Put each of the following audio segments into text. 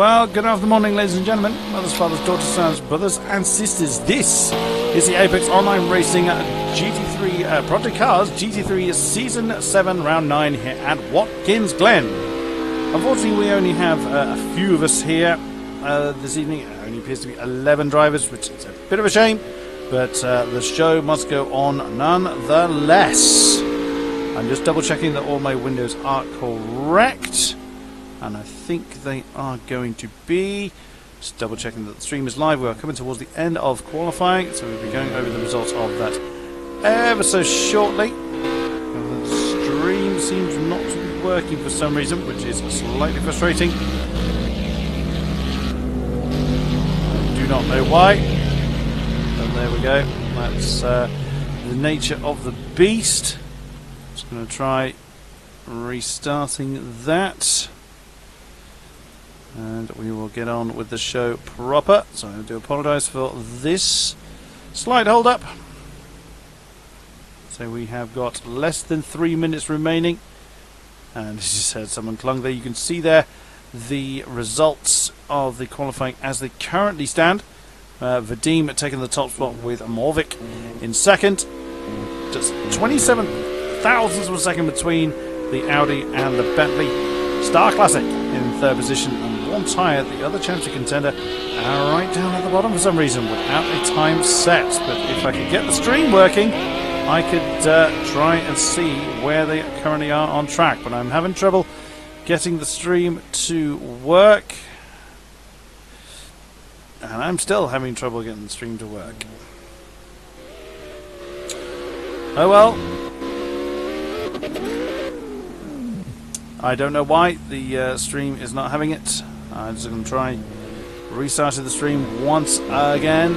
Well, good afternoon, morning, ladies and gentlemen, mothers, fathers, daughters, sons, brothers, and sisters. This is the Apex Online Racing GT3 Project Cars GT3 Season 7 Round 9 here at Watkins Glen. Unfortunately, we only have a few of us here this evening. It only appears to be 11 drivers, which is a bit of a shame, but the show must go on nonetheless. I'm just double checking that all my windows are correct. And I think they are going to be. Just double checking that the stream is live. We are coming towards the end of qualifying, so we'll be going over the results of that ever so shortly. And the stream seems not to be working for some reason, which is slightly frustrating. I do not know why. But there we go. That's the nature of the beast. Just going to try restarting that. And we will get on with the show proper. So I do apologise for this slight hold up. So we have got less than 3 minutes remaining. And as you said, someone clung there. You can see there the results of the qualifying as they currently stand. Vadim taking the top spot with Morvik in second. Just 27 thousandths of a second between the Audi and the Bentley. Star Classic in third position, and one tyre, the other championship contender, right down at the bottom for some reason without a time set. But if I could get the stream working, I could try and see where they currently are on track. But I'm having trouble getting the stream to work, and I'm still having trouble getting the stream to work. Oh well. I don't know why the stream is not having it. I'm just going to try restarting the stream once again.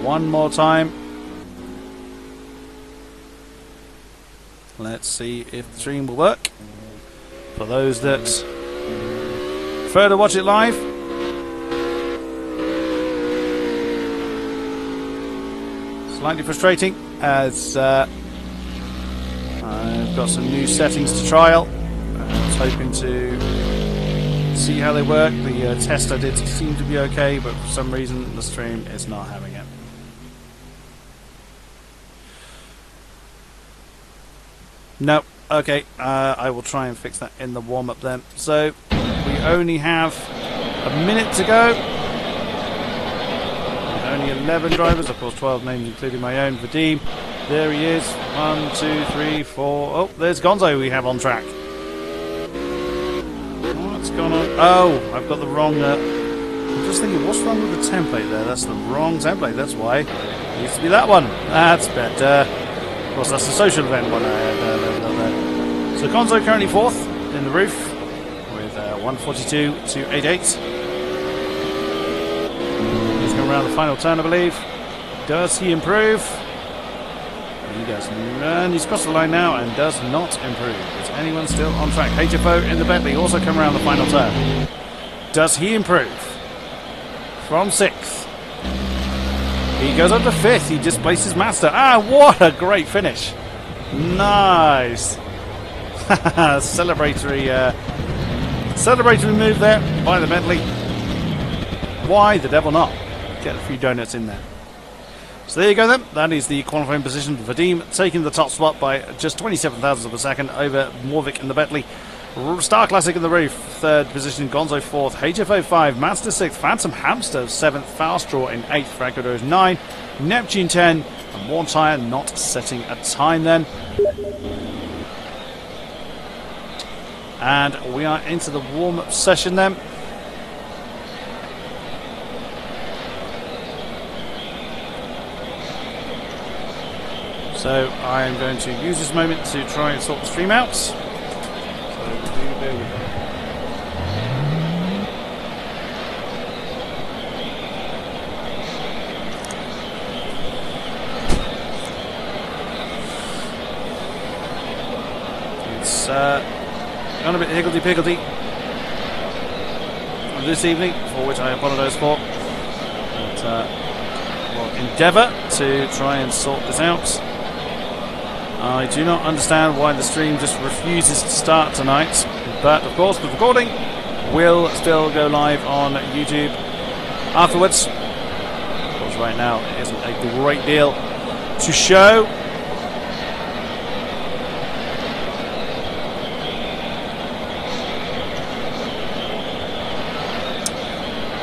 One more time. Let's see if the stream will work. For those that prefer to watch it live, slightly frustrating as I've got some new settings to trial. I was hoping to see how they work. The test I did seemed to be okay, but for some reason the stream is not having it. Nope. Okay, I will try and fix that in the warm-up then. So we only have a minute to go. Only 11 drivers, of course 12 names including my own. Vadim, there he is. 1, 2, 3, 4. Oh, there's Gonzo we have on track. What's going on? Oh, I've got the wrong. I'm just thinking, what's wrong with the template there? That's the wrong template. That's why. It needs to be that one. That's better. Of course, that's the social event one. So Gonzo currently fourth in the roof with 142.288. Around the final turn, I believe. Does he improve? He does. And he's crossed the line now and does not improve. Is anyone still on track? HFO in the Bentley also come around the final turn. Does he improve? From 6th. He goes up to 5th. He displaces Master. Ah, what a great finish. Nice. Celebratory move there by the Bentley. Why the devil not? Get a few donuts in there. So there you go then. That is the qualifying position. Vadim taking the top spot by just 27 thousandths of a second over Morvik in the Bentley. Star Classic in the roof. Third position, Gonzo 4th. HFO 5. Master 6th. Phantom Hamster 7th. Fast Draw in 8th. Franco 9. Neptune 10. And one tyre not setting a time then. And we are into the warm-up session then. So I am going to use this moment to try and sort the stream out. So do bear with me. It's gone a bit higgledy-piggledy this evening, for which I apologise for. But we'll endeavour to try and sort this out. I do not understand why the stream just refuses to start tonight, but of course the recording will still go live on YouTube afterwards. Of course, right now it isn't a great deal to show.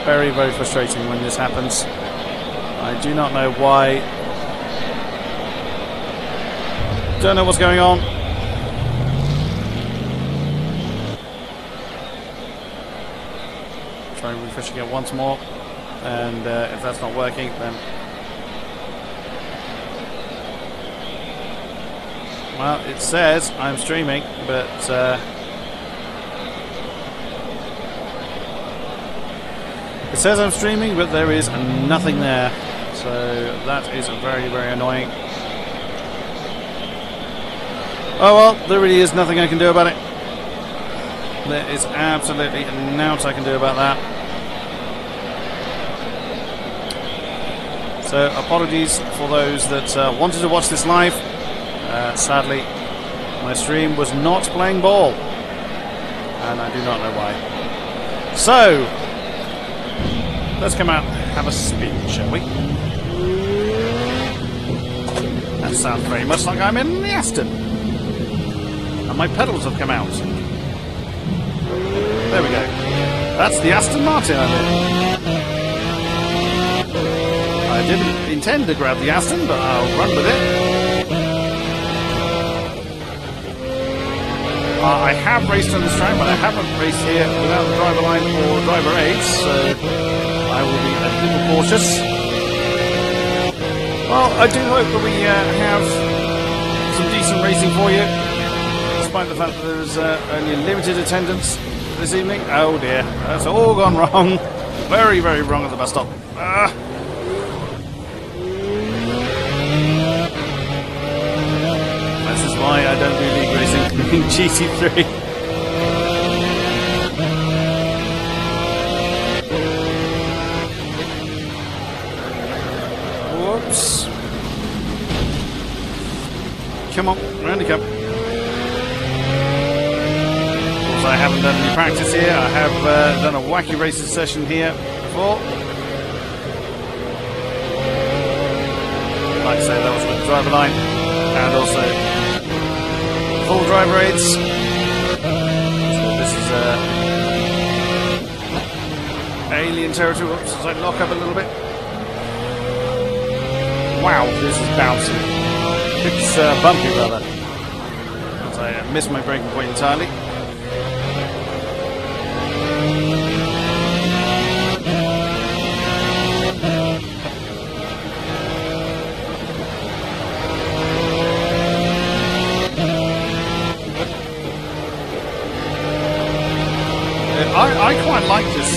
Very, very frustrating when this happens. I do not know why. Don't know what's going on. Try refreshing it once more, and if that's not working, then well, it says I'm streaming, but it says I'm streaming, but there is nothing there. So that is very, very annoying. Oh well, there really is nothing I can do about it. There is absolutely nought I can do about that. So apologies for those that wanted to watch this live. Sadly, my stream was not playing ball, and I do not know why. So let's come out and have a spin, shall we? That sounds very much like I'm in the Aston. And my pedals have come out. There we go. That's the Aston Martin I'm in. I didn't intend to grab the Aston, but I'll run with it. I have raced on this track, but I haven't raced here without the driver line or driver aids, so I will be a little cautious. Well, I do hope that we have some decent racing for you, despite the fact that there's only limited attendance this evening. Oh dear, that's all gone wrong. Very, very wrong at the bus stop. This is why I don't do league racing in GT3. Whoops. Come on, round the cup. I haven't done any practice here. I have done a wacky racing session here before. Like I say, that was with the driver line and also full driver aids. So this is alien territory. Whoops, as I lock up a little bit. Wow, this is bouncy. It's bumpy rather. As I missed my braking point entirely. I quite like this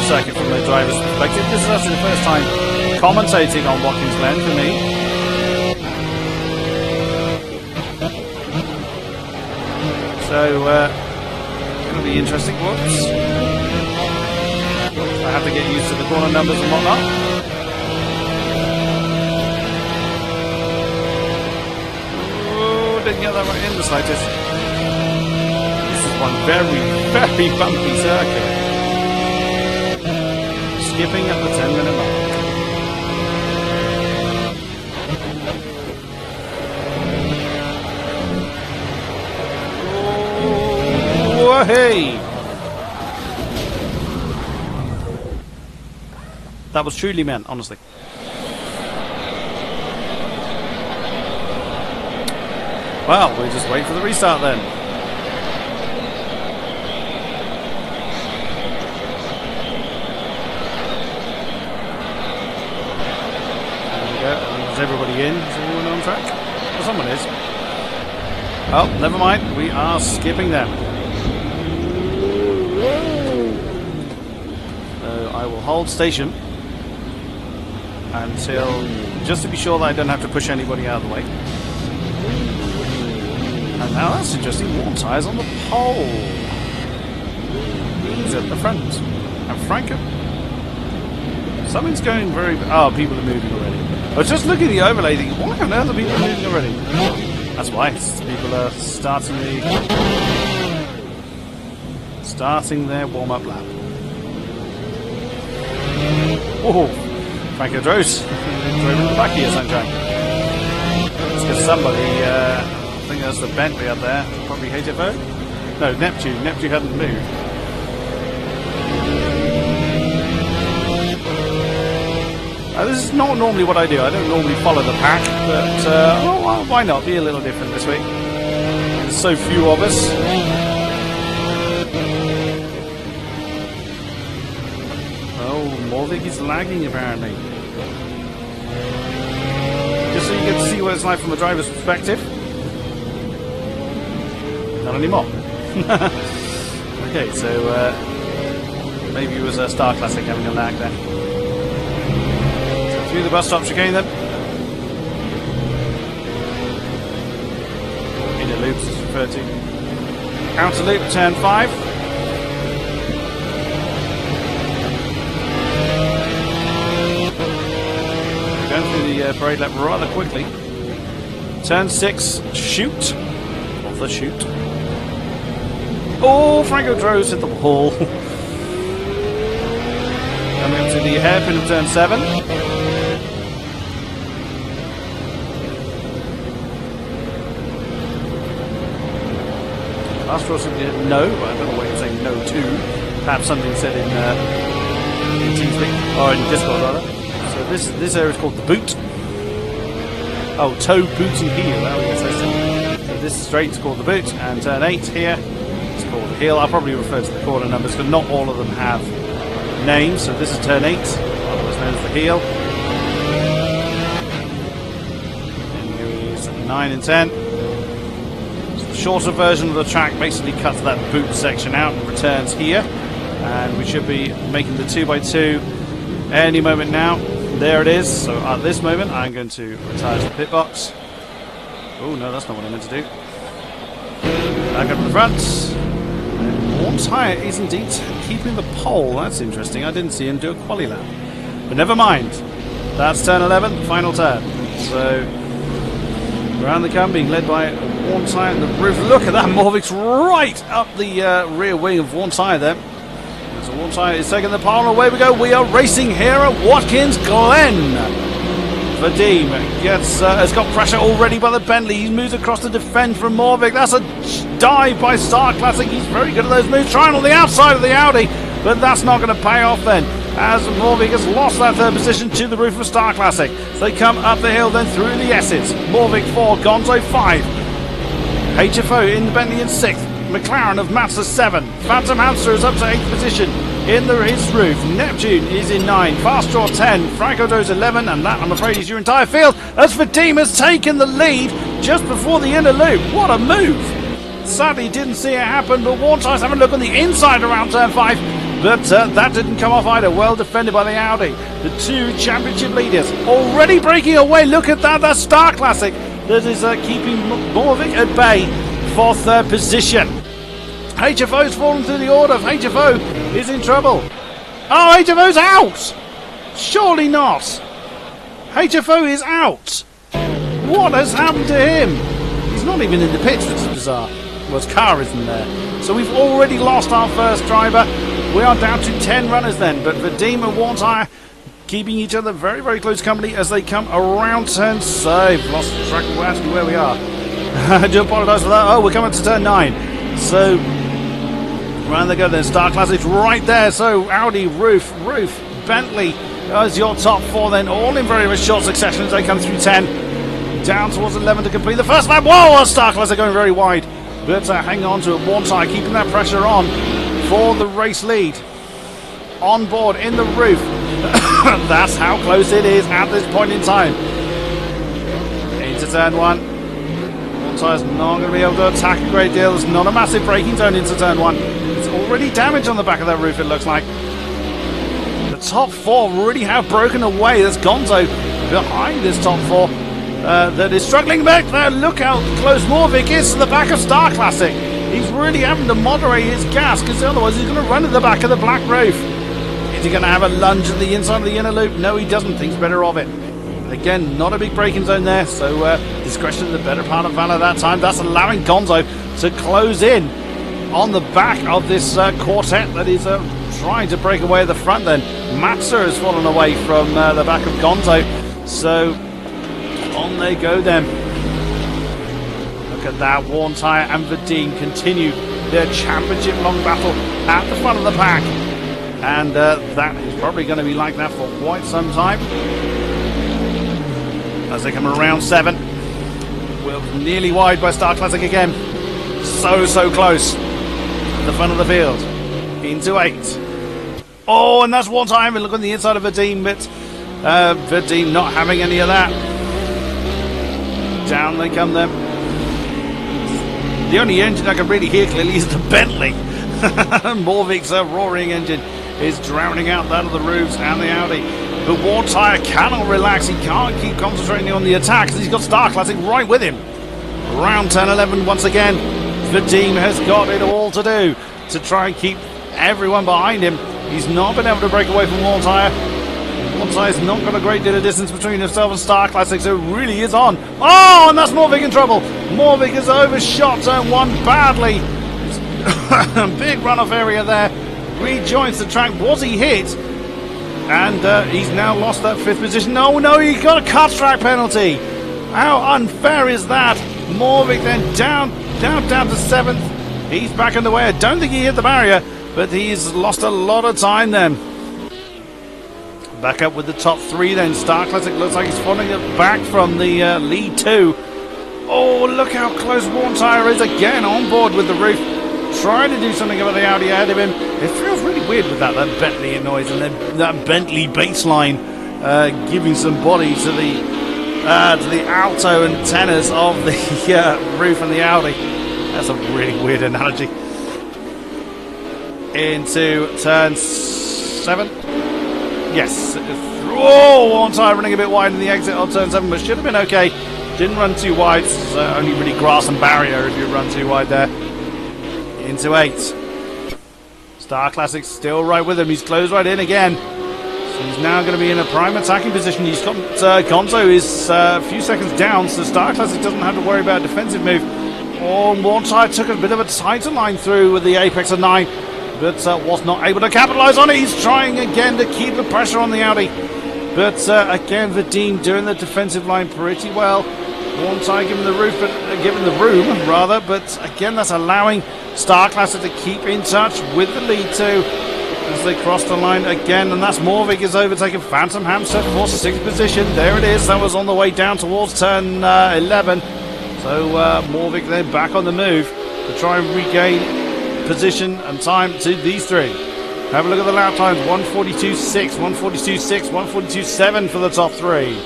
circuit from the driver's perspective. This is actually the first time commentating on Watkins Glen for me. So, it'll be interesting. Whoops. I have to get used to the corner numbers and whatnot. Oh, didn't get that right in the slightest. One very, very bumpy circuit. Skipping at the 10-minute mark. Oh, hey! That was truly meant, honestly. Well, we'll just wait for the restart then. Is everybody in? Is everyone on track? Well, someone is. Oh, never mind. We are skipping them. So I will hold station until, just to be sure that I don't have to push anybody out of the way. And now that's interesting. Warm tyres on the pole. He's at the front. And Franco. Something's going very... Oh, people are moving already. I was just looking at the overlay thinking, why on earth are people moving already? That's why people are starting their warm-up lap. Oh, Franco Droz drove in the back here, Sunshine. It's because somebody, I think that's the Bentley up there, probably HFO? No, Neptune. Neptune hadn't moved. This is not normally what I do. I don't normally follow the pack, but well, why not be a little different this week? There's so few of us. Oh, Morvik is lagging apparently. Just so you get to see what it's like from a driver's perspective. Not anymore. Okay, so maybe it was a Star Classic having a lag there. Through the bus stop chicane then. Inner loops is referred to. Outer loop, turn 5. We're going through the parade lap rather quickly. Turn 6, shoot. Off the shoot. Oh, Franco Droz hit the wall. Coming up to the hairpin of turn 7. Last row said no, but I don't know what you're saying no to. Perhaps something said in GT3, or in Discord rather. So this area is called the boot. Oh, toe, boot and heel. Oh yes, I see. So this straight is called the boot, and turn 8 here is called the heel. I'll probably refer to the corner numbers because not all of them have names. So this is turn 8, otherwise known as the heel. And here is 9 and 10. Shorter version of the track basically cuts that boot section out and returns here, and we should be making the 2x2 any moment now. There it is. So at this moment I'm going to retire to the pit box. Oh no, that's not what I meant to do. Back up to the front. Warm tyre is indeed keeping the pole. That's interesting. I didn't see him do a quali lap, but never mind. That's turn 11, final turn. So around the come, being led by Warm Tyre and the roof. Look at that, Morvik's right up the rear wing of Warm Tyre there. So Warm Tyre is taking the pole, and away we go. We are racing here at Watkins Glen. Vadim has got pressure already by the Bentley. He moves across to defend from Morvik. That's a dive by Star Classic. He's very good at those moves. Trying on the outside of the Audi, but that's not going to pay off then, as Morvik has lost that third position to the roof of Star Classic. So they come up the hill, then through the S's. Morvik 4, Gonzo 5. HFO in the Bentley in 6th. McLaren of Mazda 7. Phantom Hamster is up to 8th position in his roof. Neptune is in 9. Fast Draw 10. Franco Droz 11. And that, I'm afraid, is your entire field, as Vadim has taken the lead just before the inner loop. What a move! Sadly, didn't see it happen, but Warntire's having a look on the inside around turn 5. But that didn't come off either. Well defended by the Audi. The two championship leaders already breaking away. Look at that. That's Star Classic. That is keeping Morvik at bay for third position. HFO's fallen through the order. HFO is in trouble. Oh, HFO's out! Surely not. HFO is out. What has happened to him? He's not even in the pits, which is bizarre. Well, his car isn't there. So we've already lost our first driver. We are down to 10 runners then, but Vadim and Warntire keeping each other very, very close company as they come around turn 6. Lost track of actually where we are. I do apologise for that. Oh, we're coming to turn 9. So, around they go then. Star Classic's right there. So, Audi, Roof, Bentley as your top 4 then, all in very, very short succession as they come through 10. Down towards 11 to complete the first lap. Whoa, Star Classic going very wide. But hang on to it. Warntire keeping that pressure on for the race lead. On board in the roof. That's how close it is at this point in time. Into turn 1. Warntire's not going to be able to attack a great deal. There's not a massive braking zone into turn 1. It's already damage on the back of that roof, it looks like. The top 4 really have broken away. There's Gonzo behind this top 4 that is struggling back there. Look how close Morvik is to the back of Star Classic. He's really having to moderate his gas because otherwise he's going to run at the back of the black roof. Is he going to have a lunge at the inside of the inner loop? No, he doesn't. Thinks better of it. Again, not a big braking zone there, so discretion is the better part of valor that time. That's allowing Gonzo to close in on the back of this quartet that is trying to break away at the front then. Matza has fallen away from the back of Gonzo, so on they go then. Look at that, Worn Tyre and Vadim continue their championship long battle at the front of the pack, and that is probably going to be like that for quite some time. As they come around 7, we're nearly wide by Star Classic again. So close. At the front of the field. Into 8. Oh, and that's one time. And look on the inside of Vadim, but Vadim not having any of that. Down they come then. The only engine I can really hear clearly is the Bentley. Morvik's roaring engine is drowning out that of the roofs and the Audi. But Worn Tyre cannot relax. He can't keep concentrating on the attack because he's got Star Classic right with him. Round 10-11 once again. Vadim has got it all to do to try and keep everyone behind him. He's not been able to break away from Worn Tyre. Worn Tyre's not got a great deal of distance between himself and Star Classic, so it really is on. Oh, and that's Morvik in trouble. Morvik has overshot turn 1 badly. Big runoff area there. Rejoins the track. Was he hit? And he's now lost that 5th position. No, he got a cut track penalty. How unfair is that? Morvik then down to 7th. He's back in the way. I don't think he hit the barrier, but he's lost a lot of time then. Back up with the top 3 then. Star Classic looks like he's falling back from the lead 2. Oh, look how close Worn Tyre is again on board with the roof. Trying to do something about the Audi ahead of him. It feels really weird with that Bentley noise and then that Bentley bassline giving some body to the alto and tenors of the roof and the Audi. That's a really weird analogy. Into turn 7. Yes. Oh, Worn Tyre running a bit wide in the exit of turn 7, but should have been okay. Didn't run too wide. It's only really grass and barrier if you run too wide there. Into 8. Star Classic still right with him. He's closed right in again. So he's now going to be in a prime attacking position. He's got Gonzo is a few seconds down, so Star Classic doesn't have to worry about a defensive move. Oh, Worn Tyre took a bit of a tighter line through with the apex of 9, but was not able to capitalize on it. He's trying again to keep the pressure on the Audi. But again, Vadim doing the defensive line pretty well. Worn Tyre giving the room rather, but again that's allowing Star Classic to keep in touch with the lead 2 as they cross the line again, and that's Morvik is overtaking Phantom Hamster for 6th position. There it is. That was on the way down towards turn 11. So Morvik then back on the move to try and regain position and time to these 3. Have a look at the lap times. 1:42.6, 1:42.6, 1:42.7 for the top 3.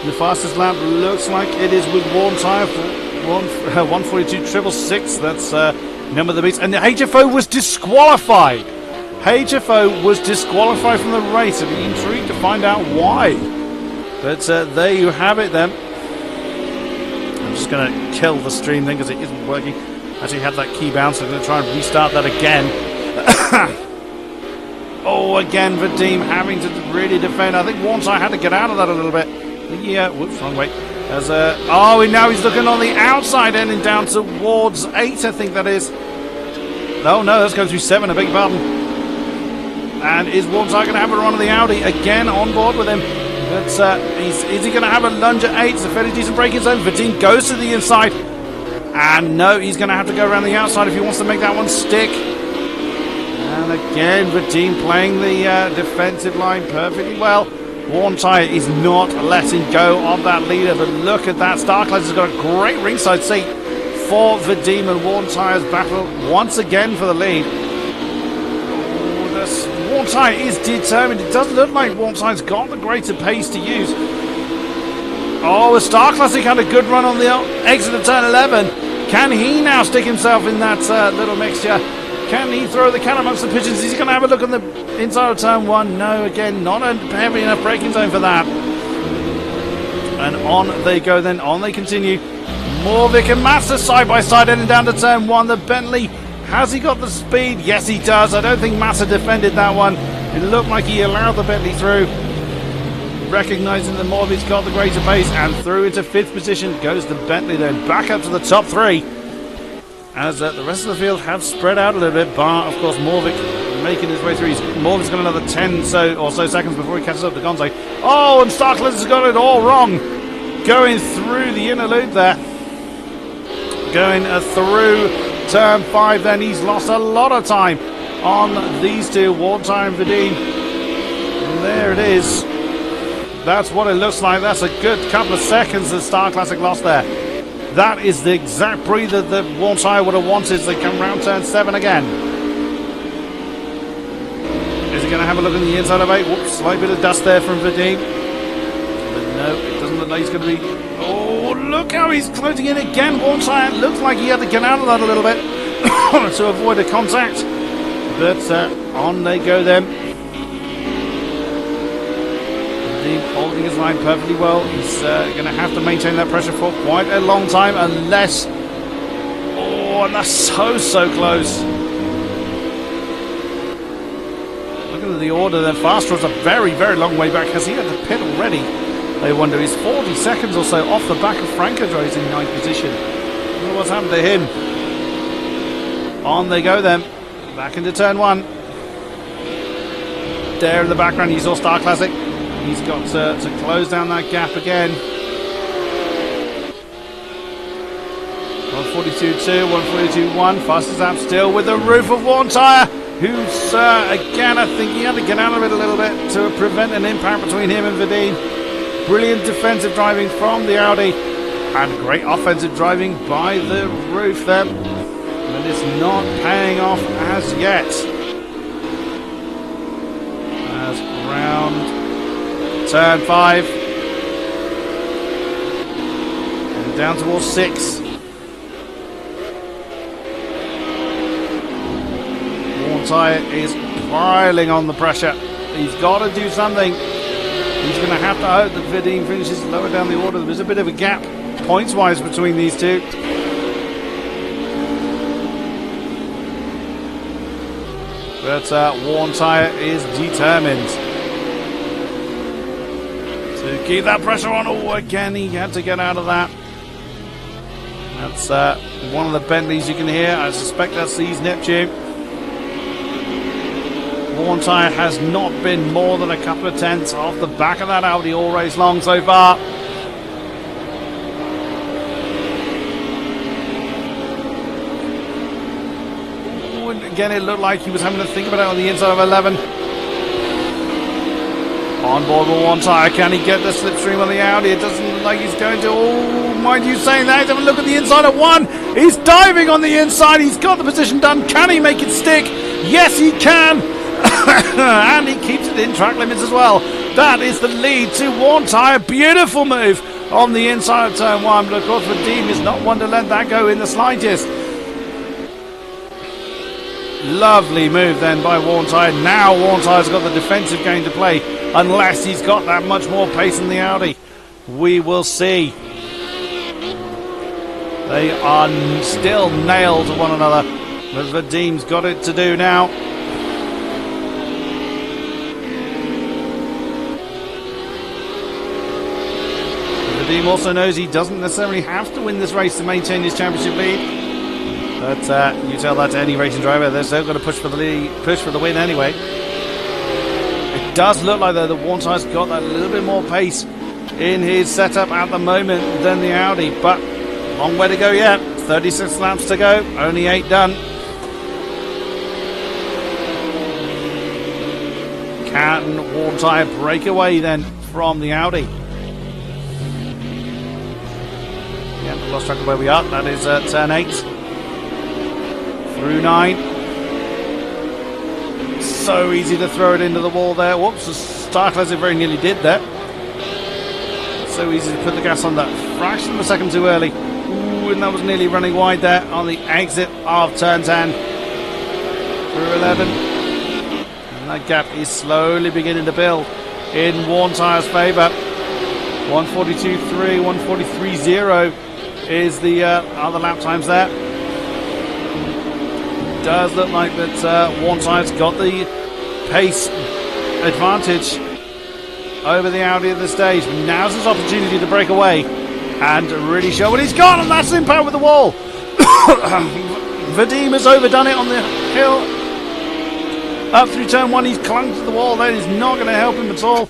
The fastest lap looks like it is with Worn Tyre for 1:42.6. That's number of the beats. And the HFO was disqualified. HFO was disqualified from the race. I'd be intrigued to find out why. But there you have it then. I'm just going to kill the stream then because it isn't working. Actually had that key bounce. I'm going to try and restart that again. Oh, again, Vadim having to really defend. I think Worn Tyre had to get out of that a little bit. Yeah, whoops, wrong way. As now he's looking on the outside, ending down towards 8, I think that is. Oh no, that's going through 7, I beg your pardon. And is Worn Tyre going to have a run of the Audi again on board with him? But is he going to have a lunge at 8? It's a fairly decent braking zone. Vadim goes to the inside. And no, he's going to have to go around the outside if he wants to make that one stick. And again, Vadim playing the defensive line perfectly well. Worn Tyre is not letting go of that leader, but look at that. Star Classic has got a great ringside seat for Vadim, and Worn Tyre's battle once again for the lead. Worn Tyre is determined. It doesn't look like Worn Tyre's got the greater pace to use. Oh, Star Classic had a good run on the exit of turn 11. Can he now stick himself in that little mixture? Can he throw the cat amongst the pigeons? He's going to have a look on the inside of turn 1. No, again, not a heavy enough braking zone for that. And on they go then. On they continue. Morvik and Massa side by side heading down to turn 1. The Bentley, has he got the speed? Yes, he does. I don't think Massa defended that one. It looked like he allowed the Bentley through. recognizing that Morbi's got the greater pace, and through into 5th position goes the Bentley, then back up to the top 3. As the rest of the field have spread out a little bit, bar, of course, Morvic making his way through. Morvic's got another 10 or so seconds before he catches up to Gonzo. Oh, and Starkler has got it all wrong. Going through the inner loop there. Going through turn 5, then he's lost a lot of time on these two, Warntire and Vadine. There it is. That's what it looks like. That's a good couple of seconds that Star Classic lost there. That is the exact breather that Warntire would have wanted as they come round turn 7 again. Is he going to have a look in the inside of 8? Whoops, slight bit of dust there from Vadine. But no, it doesn't look like he's going to be... Oh, look how he's closing in again. Warntire looks like he had to get out of that a little bit to avoid a contact. But on they go then. Holding his line perfectly well. He's going to have to maintain that pressure for quite a long time, unless... Oh, and that's so close. Looking at the order, then Faster's a very long way back. Has he had the pit already? They wonder. He's 40 seconds or so off the back of Francadro's in 9th position. I don't know what's happened to him. On they go then. Back into turn 1. There in the background, you saw Star Classic. He's got to close down that gap again. 142.2, 142.1. Fastest lap still with the roof of Warntire, who's again, I think he had to get out of it a little bit to prevent an impact between him and Vadine. Brilliant defensive driving from the Audi, and great offensive driving by the roof there. And it's not paying off as yet. As round turn 5 and down towards 6. Warntire is piling on the pressure. He's got to do something. He's going to have to hope that Vadine finishes lower down the order. There's a bit of a gap points-wise between these two. But Warntire is determined to keep that pressure on. Oh, again, he had to get out of that. That's one of the Bentleys you can hear. I suspect that's East Neptune. Warntire has not been more than a couple of tenths off the back of that Audi all race long so far. Ooh, and again, it looked like he was having to think about it on the inside of 11. On board with Warntire, can he get the slipstream on the Audi? It doesn't look like he's going to. Oh, mind you saying that, have a look at the inside of 1. He's diving on the inside. He's got the position done. Can he make it stick? Yes, he can. And he keeps it in track limits as well. That is the lead to Warntire. Beautiful move on the inside of turn 1. But of course, Vadim is not one to let that go in the slightest. Lovely move then by Warntire. Now Warntire's got the defensive game to play, unless he's got that much more pace in the Audi. We will see. They are still nailed to one another, but Vadim's got it to do now. Vadim also knows he doesn't necessarily have to win this race to maintain his championship lead. But you tell that to any racing driver, they're still going to push for the win anyway. It does look like, though, that Warntire's got that little bit more pace in his setup at the moment than the Audi, but long way to go yet. 36 laps to go, only 8 done. Can Warntire break away then from the Audi? Yeah, we lost track of where we are. That is turn 8. Through 9. So easy to throw it into the wall there. Whoops, the Star Classic very nearly did that. So easy to put the gas on that fraction of a second too early. Ooh, and that was nearly running wide there on the exit of turn 10. Through 11. And that gap is slowly beginning to build in Warntire's favour. 142.3, 143.0 is the other lap times there. Does look like that Warntire's got the pace advantage. over the Audi at this stage. Now's his opportunity to break away and really show what he's got, and that's impact with the wall. Vadim has overdone it on the hill. Up through turn 1, he's clung to the wall. That is not going to help him at all.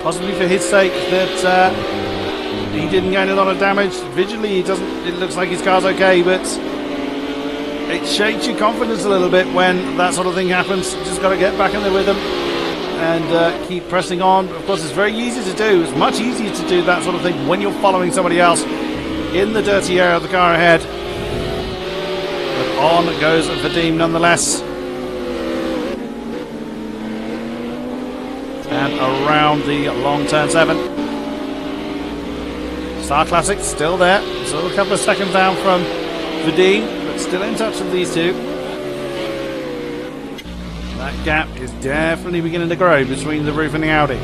Possibly for his sake that he didn't gain a lot of damage. Visually, he doesn't. It looks like his car's okay, but it shakes your confidence a little bit when that sort of thing happens. You just got to get back in there with them and keep pressing on. Of course, it's very easy to do. It's much easier to do that sort of thing when you're following somebody else in the dirty area of the car ahead. But on goes Vadim nonetheless. And around the long turn 7. Star Classic still there. So a couple of seconds down from Vadim, but still in touch with these two. That gap is definitely beginning to grow between the roof and the Audi.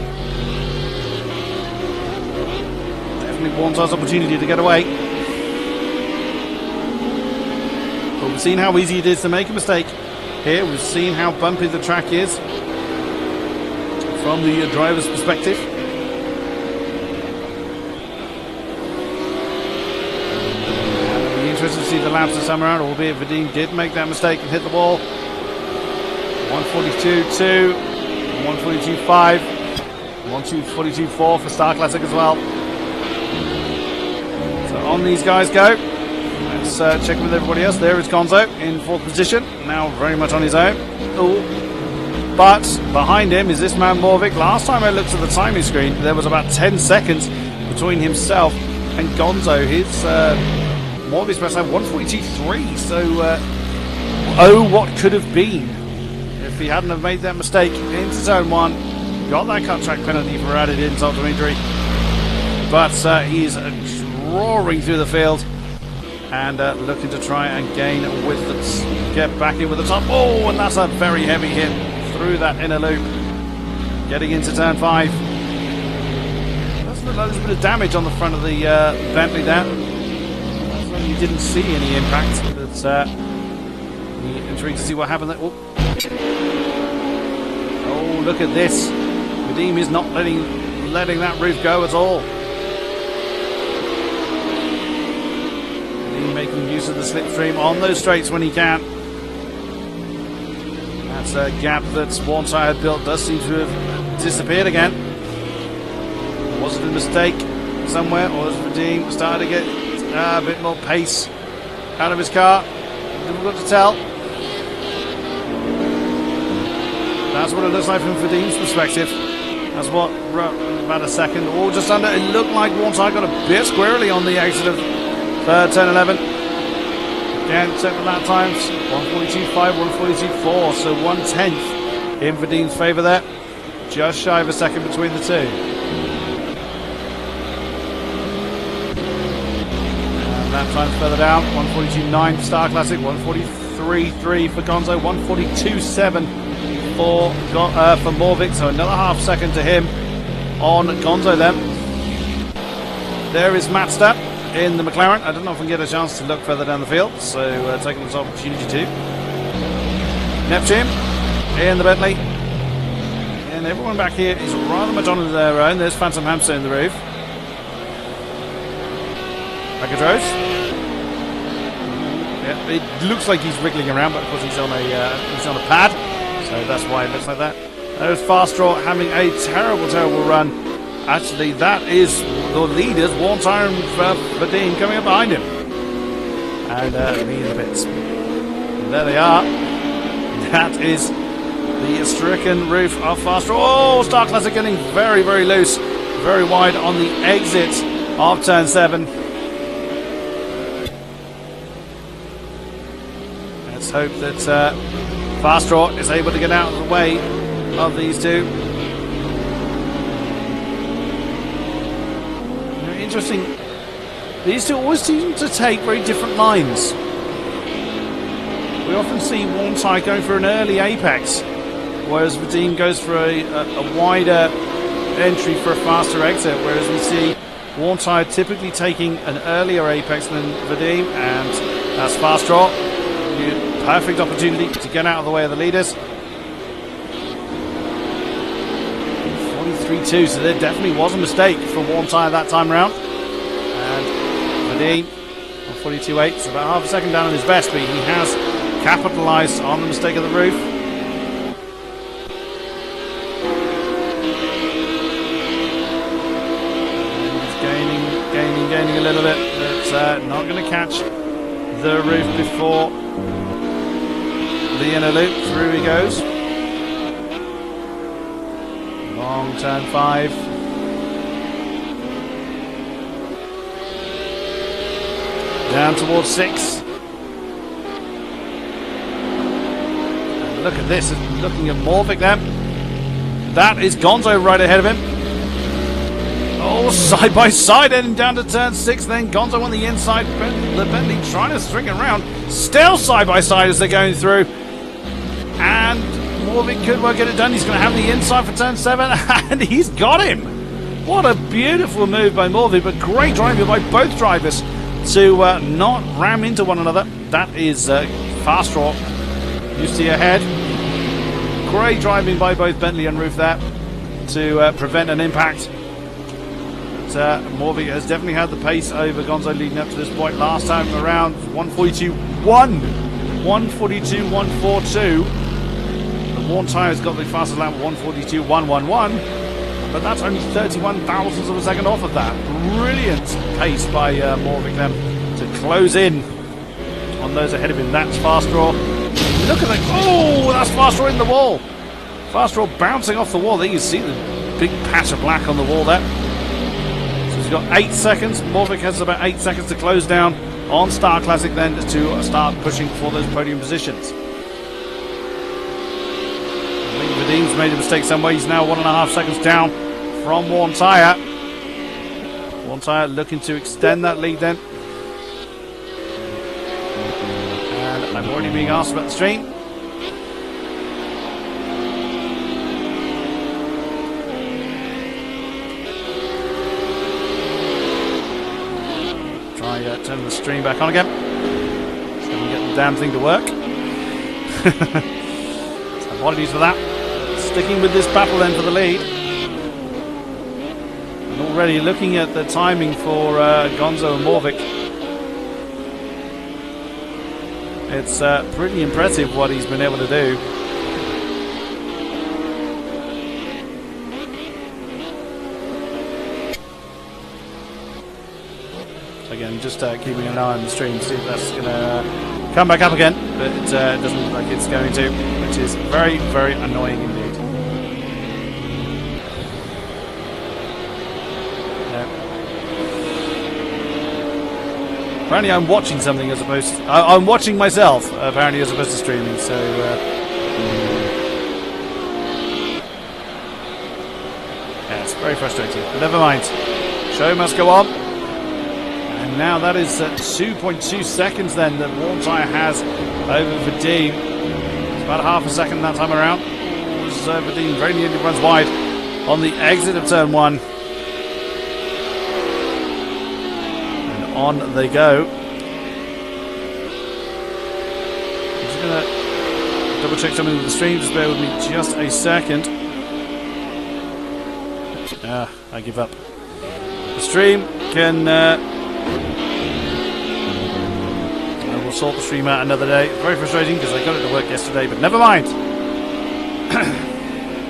Definitely Warntide's opportunity to get away. But we've seen how easy it is to make a mistake here. We've seen how bumpy the track is from the driver's perspective. And it'll be interesting to see the laps this time around, albeit Vadim did make that mistake and hit the wall. 142.2, 142.5, 142.4 for Star Classic as well. So on these guys go. Let's check with everybody else. There is Gonzo in 4th position, now very much on his own. Ooh. But behind him is this man Morvik. Last time I looked at the timing screen, there was about 10 seconds between himself and Gonzo. His Morvik's best time 142.3. So, oh, what could have been if he hadn't have made that mistake into zone 1. Got that cut track penalty for added insult to injury. But he's roaring through the field and looking to try and gain with the get back in with the top. Oh, and that's a very heavy hit through that inner loop, getting into turn 5. That's a little bit of damage on the front of the Bentley there. You didn't see any impact, but intrigued to see what happened there. Oh, look at this. Vadim is not letting that roof go at all. Vadim making use of the slipstream on those straights when he can. That's a gap that Warntide had built does seem to have disappeared again. Was it a mistake somewhere, or has Vadim started to get a bit more pace out of his car? Difficult to tell. That's what it looks like from Vadim's perspective. That's what, about a second, or just under. It looked like Warntide got a bit squarely on the exit of third turn 11. Again, check the lap times, 142.5, 142.4, so 1/10 in Vadim's favour there. Just shy of a second between the two. And lap times further down, 142.9 for Star Classic, 143.3 for Gonzo, 142.7 for Morvik, so another half second to him on Gonzo then. There is Mazda in the McLaren. I don't know if I can get a chance to look further down the field, so taking this opportunity to. Neptune in the Bentley. And everyone back here is rather much on their own. There's Phantom Hamster in the roof. Akadros. Yeah, it looks like he's wriggling around, but of course he's on a pad, so that's why it looks like that. There's Fastdraw having a terrible run. Actually, that is the leaders, Warntide and Vadim coming up behind him. And me in the pits. And there they are. That is the stricken roof of Fastdraw. Oh, Star Classic getting very, very loose. Very wide on the exit of turn 7. Let's hope that Fastdraw is able to get out of the way of these two. Interesting. These two always seem to take very different lines. We often see Warntide going for an early apex, whereas Vadim goes for a wider entry for a faster exit, whereas we see Warntide typically taking an earlier apex than Vadim, and that's Fastdraw. Perfect opportunity to get out of the way of the leaders. 43.2, so there definitely was a mistake for Worn Tyre that time around. And Vadine on 42.8, so about half a second down on his best, but he has capitalised on the mistake of the roof. Gaining a little bit, but not going to catch the roof before the inner loop. Through he goes. Long turn 5. Down towards 6. And look at this, looking at Morvik then. That is Gonzo right ahead of him. Oh, side by side, heading down to turn 6. Then Gonzo on the inside. The Bentley trying to string it around. Still side by side as they're going through. And Morvik could well get it done. He's going to have the inside for turn 7. And he's got him. What a beautiful move by Morvik. But great driving by both drivers to not ram into one another. That is fast draw. Used to your head. Great driving by both Bentley and Roof there to prevent an impact. Morvik has definitely had the pace over Gonzo leading up to this point. Last time around, 142.1. 142.142. The Worn Tyre has got the fastest lap, 142.111. But that's only 31 thousandths of a second off of that. Brilliant pace by Morvik then to close in on those ahead of him. That's fast draw. Look at that. Oh, that's fast draw in the wall. Fast draw bouncing off the wall. There you see the big patch of black on the wall there. He's got 8 seconds. Morvik has about 8 seconds to close down on Star Classic then to start pushing for those podium positions. I think Vadim's made a mistake somewhere. He's now 1.5 seconds down from Worn Tyre. Worn Tyre looking to extend that lead then. And I'm already being asked about the stream. Turn the stream back on again. So we can get the damn thing to work. So apologies for that. Sticking with this battle then for the lead. And already looking at the timing for Gonzo and Morvik. It's pretty impressive what he's been able to do. Again, just keeping an eye on the stream to see if that's going to come back up again, but it doesn't look like it's going to, which is very, very annoying indeed. Yeah. Apparently I'm watching something as opposed to... I'm watching myself, apparently, as opposed to streaming, so... yeah, it's very frustrating, but never mind. Show must go on. And now that is 2.2 seconds then that Worn Tyre has over Vadim. It's about half a second that time around. Vadim very nearly runs wide on the exit of turn 1. And on they go. I'm just going to double check something with the stream. Just bear with me just a second. I give up. The stream can... we'll sort the stream out another day. Very frustrating because I got it to work yesterday, but never mind.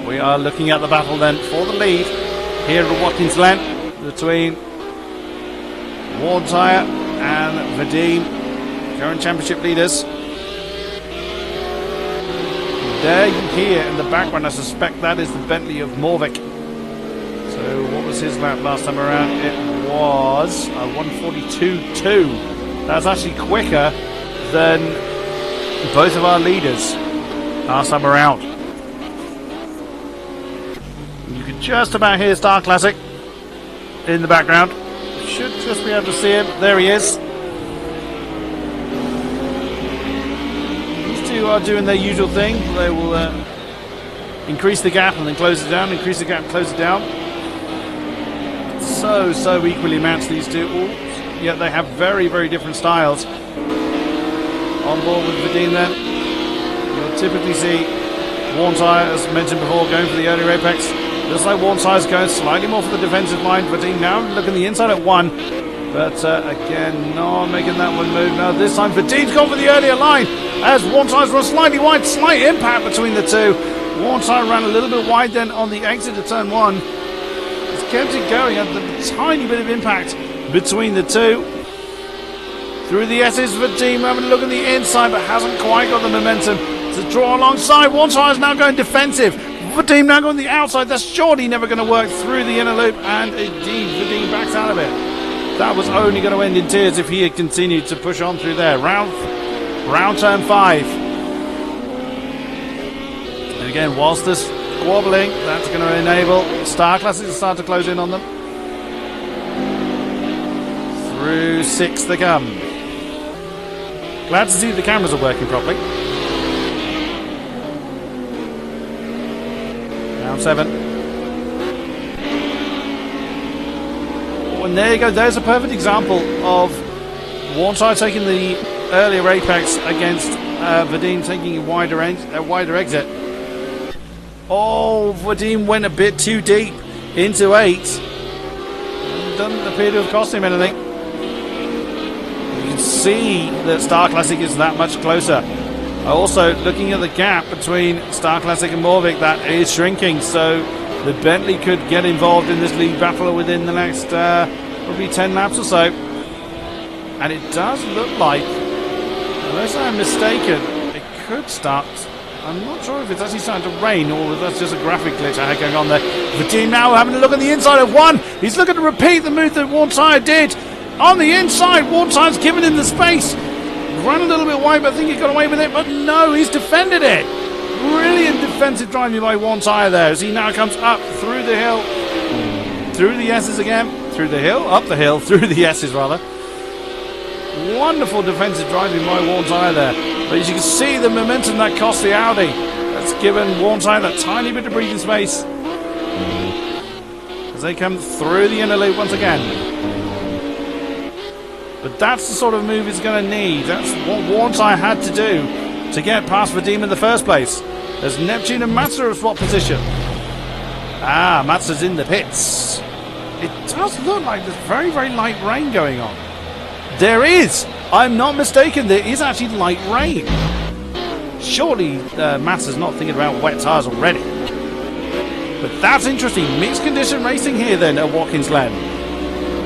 We are looking at the battle then for the lead here at Watkins Glen between Worn Tyre and Vadim, current championship leaders. There you hear in the background, I suspect that is the Bentley of Morvik. So what was his lap last time around? It was a 142.2. That's actually quicker than both of our leaders last time around. You can just about hear Star Classic in the background. Should just be able to see him. There he is. These two are doing their usual thing. They will increase the gap and then close it down, increase the gap and close it down. So equally matched, these two. Yet they have very, very different styles. On board with Vadim then. You'll typically see Worn Tyre, as mentioned before, going for the earlier apex. Looks like Warn Tyres going slightly more for the defensive line. Vadim now looking the inside at 1. But again, not making that one move. Now this time Vadim's gone for the earlier line. As Warn Tyres run slightly wide. Slight impact between the two. Warn Tyre ran a little bit wide then on the exit of turn 1. It's kept it going. A tiny bit of impact between the two. Through the S's, Vadim having a look at the inside, but hasn't quite got the momentum to draw alongside. Warn Tyre's now going defensive. Vadim now going the outside. That's surely never going to work through the inner loop. And indeed, Vadim backs out of it. That was only going to end in tears if he had continued to push on through there. Round turn 5. And again, whilst this squabbling, that's going to enable Star Classic to start to close in on them. Through 6 they come. Glad to see the cameras are working properly. Round 7. Oh, and there you go. There's a perfect example of Warn Tyre taking the earlier apex against Vadim taking a wider exit. Oh, Vadim went a bit too deep into 8. Doesn't appear to have cost him anything. You can see that Star Classic is that much closer. Also, looking at the gap between Star Classic and Morvik, that is shrinking, so the Bentley could get involved in this league battle within the next probably 10 laps or so. And it does look like, unless I'm mistaken, it could start. I'm not sure if it's actually starting to rain or if that's just a graphic glitch I had going on there. Vadim now having a look at the inside of 1. He's looking to repeat the move that Warn Tyre did. On the inside, Warn Tyre's given him the space. Ran a little bit wide, but I think he got away with it. But no, he's defended it. Brilliant defensive driving by Warn Tyre there as he now comes up through the hill. Through the S's again. Through the hill, up the hill, through the S's rather. Wonderful defensive driving by Warn Tyre there. But as you can see, the momentum that cost the Audi. That's given Warn Tyre that tiny bit of breathing space. As they come through the inner loop once again. But that's the sort of move he's going to need. That's what Warn Tyre had to do to get past Vadim in the first place. As Neptune and Matza have swapped position. Ah, Matza's in the pits. It does look like there's very, very light rain going on. There is. I'm not mistaken. There is actually light rain. Surely Matza's not thinking about wet tyres already. But that's interesting. Mixed condition racing here then at Watkins Glen.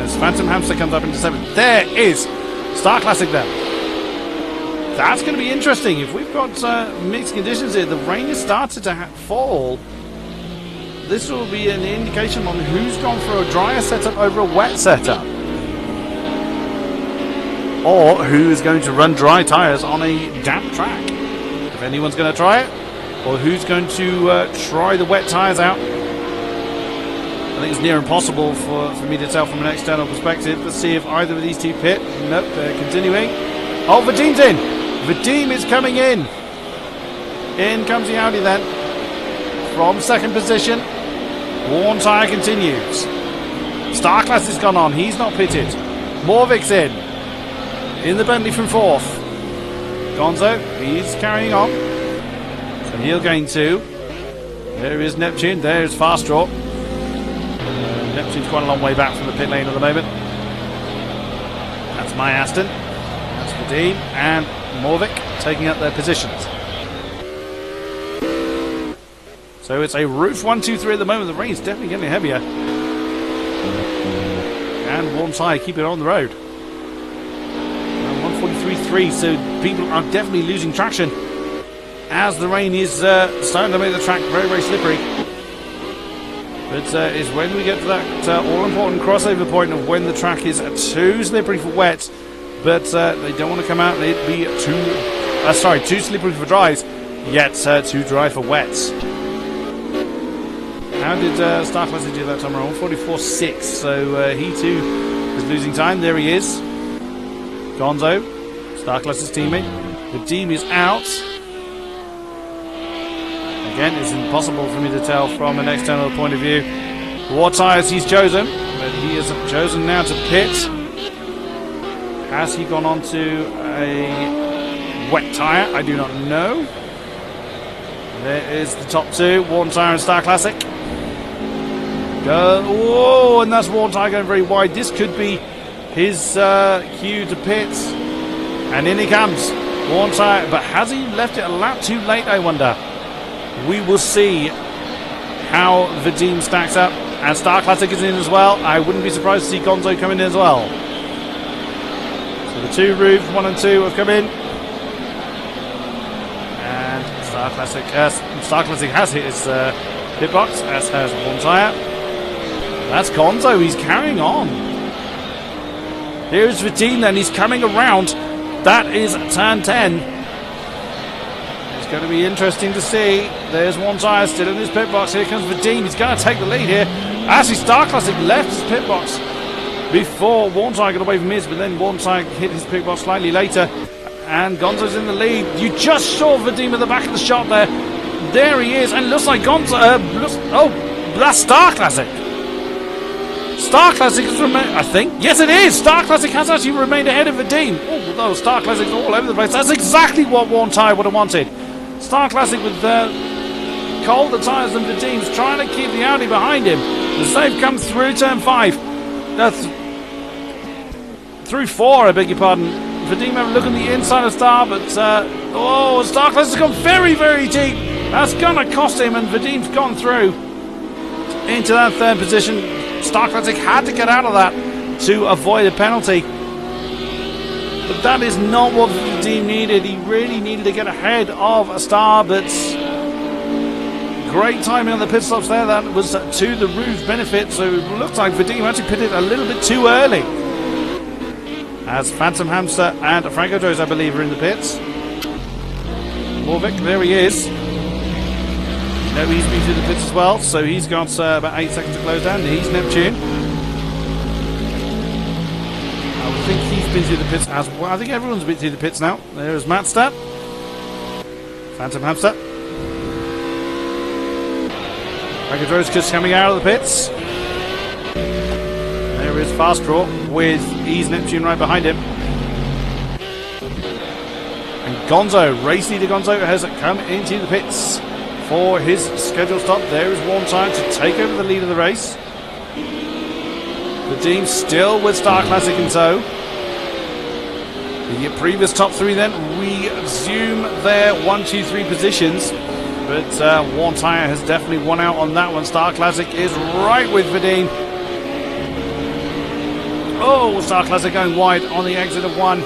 As Phantom Hamster comes up into 7th. There is Star Classic there. That's going to be interesting. If we've got mixed conditions here, the rain has started to fall. This will be an indication on who's gone for a drier setup over a wet setup. Or who is going to run dry tyres on a damp track. If anyone's going to try it. Or who's going to try the wet tyres out. I think it's near impossible for me to tell from an external perspective. Let's see if either of these two pit. Nope, they're continuing. Oh, Vadim's in. Vadim is coming in. In comes the Audi then. From 2nd position. Warn Tyre continues. Star Class has gone on. He's not pitted. Morvik's in the Bentley from 4th. Gonzo, he's carrying on. So he'll gain 2. There is Neptune. There's Fast Draw. Neptune's quite a long way back from the pit lane at the moment. That's my Aston. That's Vadim and Morvik taking up their positions. So it's a roof 1, 2, 3 at the moment. The rain's definitely getting heavier. And Warn Tyre keep it on the road. 143.3, so people are definitely losing traction as the rain is starting to make the track very, very slippery. But it's when we get to that all-important crossover point of when the track is too slippery for wet, but they don't want to come out and it'd be too slippery for dries, yet too dry for wets. How did Star Classic do that time around? 144.6, so he too is losing time. There he is. Gonzo, Star Classic's teammate. The team is out. Again, it's impossible for me to tell from an external point of view what tyres he's chosen, but he has chosen now to pit. Has he gone on to a wet tyre? I do not know. There is the top 2, Warn Tyre and Star Classic. Whoa, and that's Warthog going very wide. This could be his cue to pits. And in he comes. Warthog, but has he left it a lap too late, I wonder? We will see how Vadim stacks up. And Star Classic is in as well. I wouldn't be surprised to see Gonzo come in as well. So the two roofs, 1 and 2, have come in. And Star Classic has hit his pit box, as has one tyre. That's Gonzo, he's carrying on. Here's Vadim then, he's coming around. That is turn 10. It's going to be interesting to see. There's one tyre still in his pit box. Here comes Vadim, he's going to take the lead here. Actually, Star Classic left his pit box before Warthog got away from his, but then Warthog hit his pit box slightly later. And Gonzo's in the lead. You just saw Vadim at the back of the shot there. There he is, and looks like Gonzo. That's Star Classic. Star Classic has remained, I think. Yes, it is. Star Classic has actually remained ahead of Vadim. Although Star Classic's all over the place. That's exactly what Warthog would have wanted. Star Classic with colder tyres than Vadim's, trying to keep the Audi behind him. As they've come through turn 5. That's through 4, I beg your pardon. Vadim have a look on the inside of Star, but Star Classic has gone very, very deep. That's going to cost him, and Vadim's gone through into that third position. Star Classic had to get out of that to avoid a penalty. But that is not what Vadim needed. He really needed to get ahead of Star, but great timing on the pit stops there. That was to the roof's benefit, so it looks like Vadim actually pitted a little bit too early. As Phantom Hamster and Franco Joes, I believe, are in the pits. Morvik, there he is. No, he's been through the pits as well, so he's got about 8 seconds to close down. He's Neptune. I would think he's been through the pits as well. I think everyone's been through the pits now. There's Mattstad. Phantom Hamster. Franco Joes just coming out of the pits. There is Fast Draw with Ease Neptune right behind him. And Gonzo, race leader Gonzo, has come into the pits for his scheduled stop. There is one time to take over the lead of the race. The team still with Star Classic in tow. The previous top 3 then resume their 1, 2, 3 positions. But one tyre has definitely won out on that one. Star Classic is right with Vadim. Oh, Star Classic going wide on the exit of 1.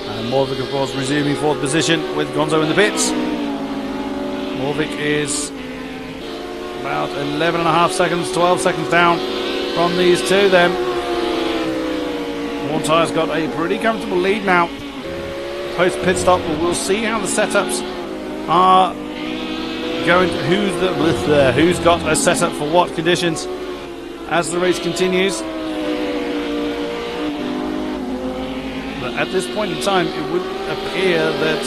And Morvik, of course, resuming 4th position with Gonzo in the pits. Morvik is about 11.5 seconds, 12 seconds down from these two then. One tyre's got a pretty comfortable lead now. Post pit stop, but we'll see how the setups are going. Who's got a setup for what conditions as the race continues. But at this point in time, it would appear that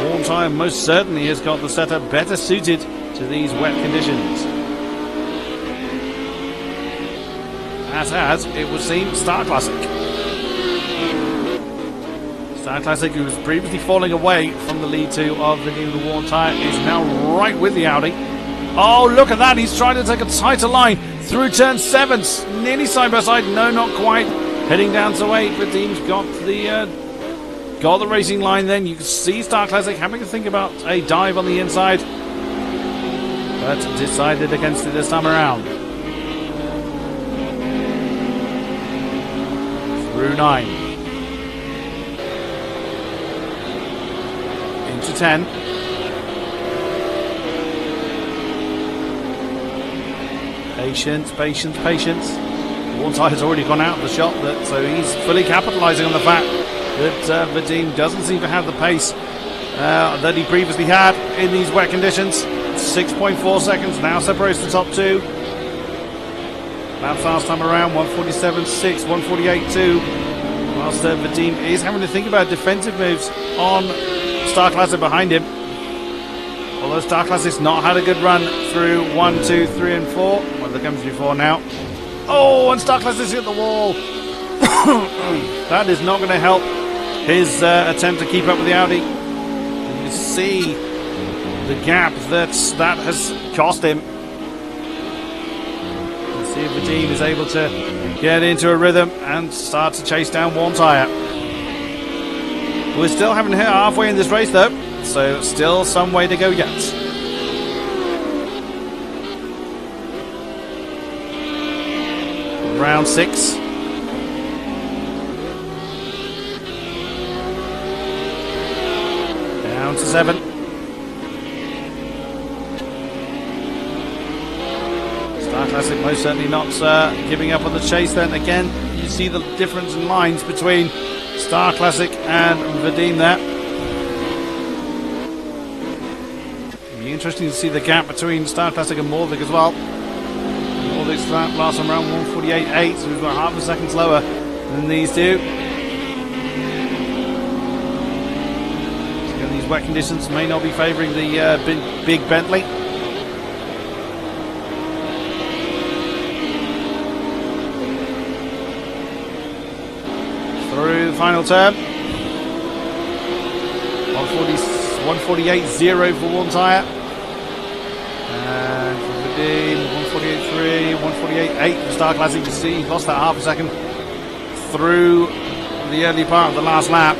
Warthog most certainly has got the setup better suited to these wet conditions. As has, it would seem, Star Classic. Star Classic, who was previously falling away from the lead 2 of the new Warthog, is now right with the Audi. Oh, look at that. He's trying to take a tighter line through turn 7. Nearly side by side. No, not quite. Heading down to 8. Vadim's got the racing line then. You can see Star Classic having to think about a dive on the inside. But decided against it this time around. Through 9. Into 10. Patience, patience, patience. Warthog has already gone out of the shot, so he's fully capitalising on the fact that Vadim doesn't seem to have the pace that he previously had in these wet conditions. 6.4 seconds now separates the top 2. Laps last time around 147.6, 148.2. Whilst Vadim is having to think about defensive moves on Star Classic behind him. Although Star Classic's not had a good run through 1, 2, 3 and 4. Well, they're coming through 4 now. Oh, and Star Classic's hit the wall. That is not going to help his attempt to keep up with the Audi. You see the gap that has cost him. See if the team is able to get into a rhythm and start to chase down one tyre. We still haven't hit halfway in this race though, so still some way to go yet. Round 6. Down to 7. Star Classic most certainly not giving up on the chase then. Again, you see the difference in lines between Star Classic and Vadim there. It'll be interesting to see the gap between Star Classic and Morvik as well. Morvik's last time around 1:48.8, so we've got half a second slower than these two. So these wet conditions may not be favouring the big Bentley. Through the final turn. 148.0 for one tyre. And for Vadim, 148.3, 148.8 for Star Classic. You see, he lost that half a second through the early part of the last lap.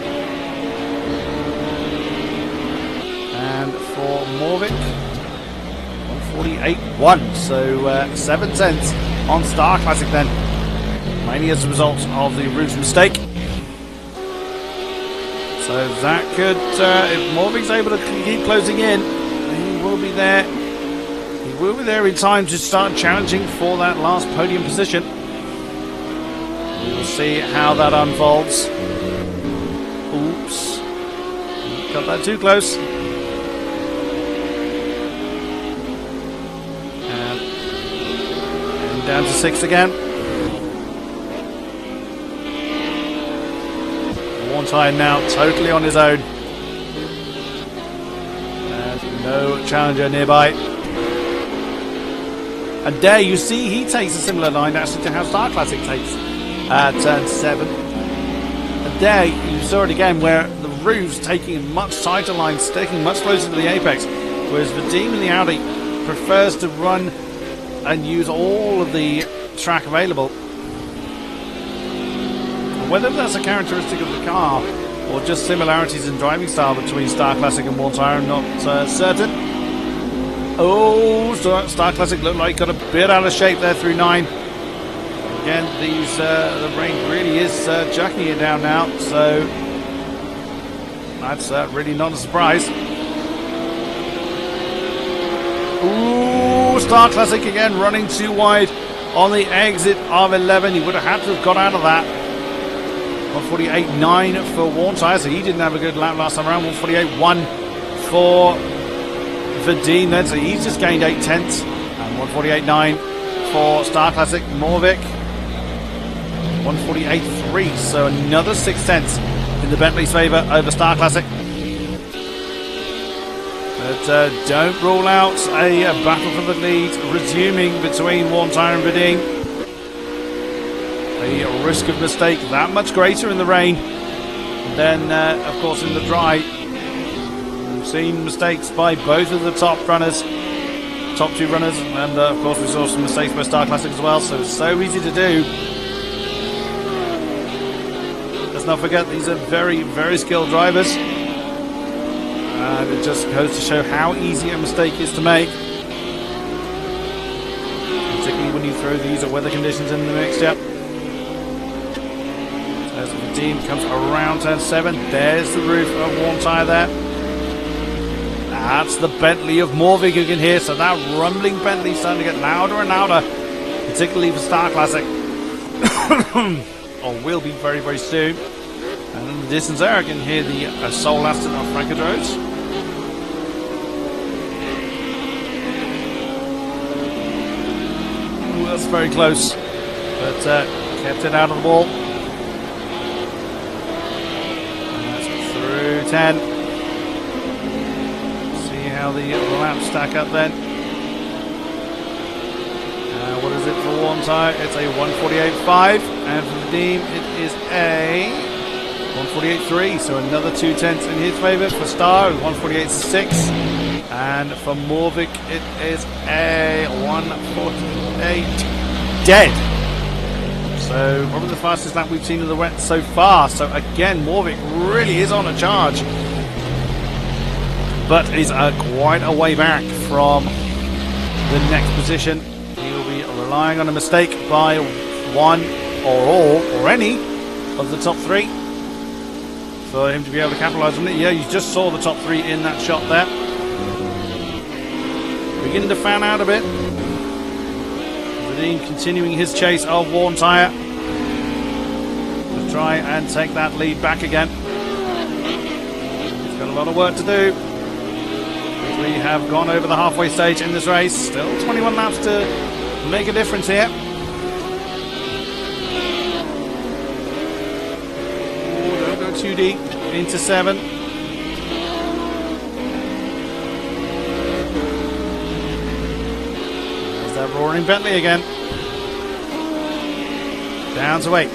And for Morvik, 148.1. So 7 tenths on Star Classic then. Mainly as a result of the route mistake. So that could, if Morvik's able to keep closing in, he will be there. He will be there in time to start challenging for that last podium position. We'll see how that unfolds. Oops. Got that too close. And down to 6 again. One tyre now totally on his own. There's no challenger nearby. And there you see he takes a similar line actually to how Star Classic takes turn 7. And there you saw it again where the roof's taking a much tighter line, sticking much closer to the apex, whereas Vadim in the Audi prefers to run and use all of the track available. Whether that's a characteristic of the car or just similarities in driving style between Star Classic and one tyre, I'm not certain. Oh, Star Classic looked like got a bit out of shape there through 9. Again, the rain really is jacking it down now, so that's really not a surprise. Ooh, Star Classic again running too wide on the exit of 11. He would have had to have got out of that. 148.9 for one tyre, so he didn't have a good lap last time around. 148.1 for Vadim then, so he's just gained 8 tenths. And 148.9 for Star Classic. Morvik 148.3, so another 6 tenths in the Bentley's favour over Star Classic. But don't rule out a battle for the lead resuming between one tyre and Vadim. The risk of mistake that much greater in the rain than, of course, in the dry. We've seen mistakes by both of the top two runners, and of course we saw some mistakes by Star Classic as well, so it's so easy to do. Let's not forget these are very, very skilled drivers, and it just goes to show how easy a mistake is to make, particularly when you throw these weather conditions in the mix. Yep. As the team comes around turn 7, there's the roof of one tyre there. That's the Bentley of Morvik you can hear, so that rumbling Bentley starting to get louder and louder, particularly for Star Classic. Or will be very, very soon. And in the distance there I can hear the Soul Aston of Frankadros. Ooh, that's very close, but kept it out of the wall. 10. See how the laps stack up then. What is it for one tyre? It's a 148.5, and for Vadim it is a 148.3, so another 2 tenths in his favour. For Star, 148.6, and for Morvik it is a 148.2. dead. So probably the fastest lap we've seen in the wet so far. So again, Morvik really is on a charge, but is quite a way back from the next position. He'll be relying on a mistake by one or all or any of the top three for him to be able to capitalise on it. Yeah, you just saw the top three in that shot there. Beginning to fan out a bit. Vadim continuing his chase of worn tyre to try and take that lead back again. He's got a lot of work to do. We have gone over the halfway stage in this race. Still 21 laps to make a difference here. Oh, don't go too deep into 7. That roaring Bentley again. Down to 8.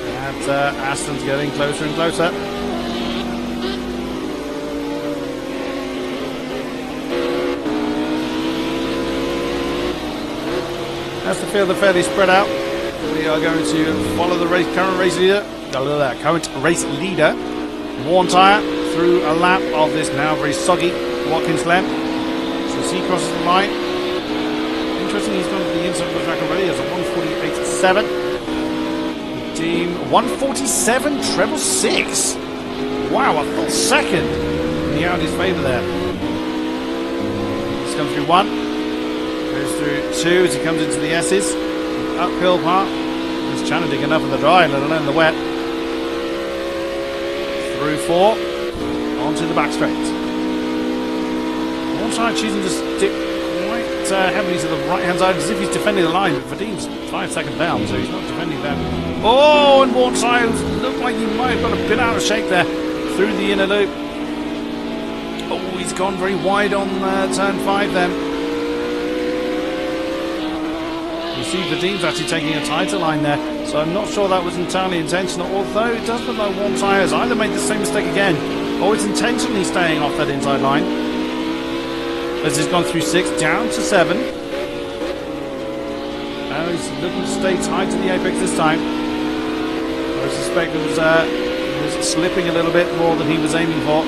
And Aston's getting closer and closer. As the field are fairly spread out, we are going to follow the current race leader. Worn tyre through a lap of this now very soggy Watkins Glen. So as he crosses the line, interesting, he's gone to the inside of the track already. It's a 148.7. Team 147 treble 6. Wow, a full second in the Audi's favour there. He's come through 1, goes through 2 as he comes into the S's. Uphill part. He's challenging enough in the dry, let alone the wet. Through 4. Onto the back straight. One side choosing to stick quite heavily to the right hand side as if he's defending the line, but Vadim's 5 seconds down, so he's not defending that. Oh, and one side looked like he might have got a bit out of shape there through the inner loop. Oh, he's gone very wide on turn 5 then. You see Vadim's actually taking a tighter line there, so I'm not sure that was entirely intentional, although it does look like one tyre has either made the same mistake again or it's intentionally staying off that inside line. As he's gone through 6, down to 7. Now he's looking to stay tight to the apex this time. I suspect it was slipping a little bit more than he was aiming for.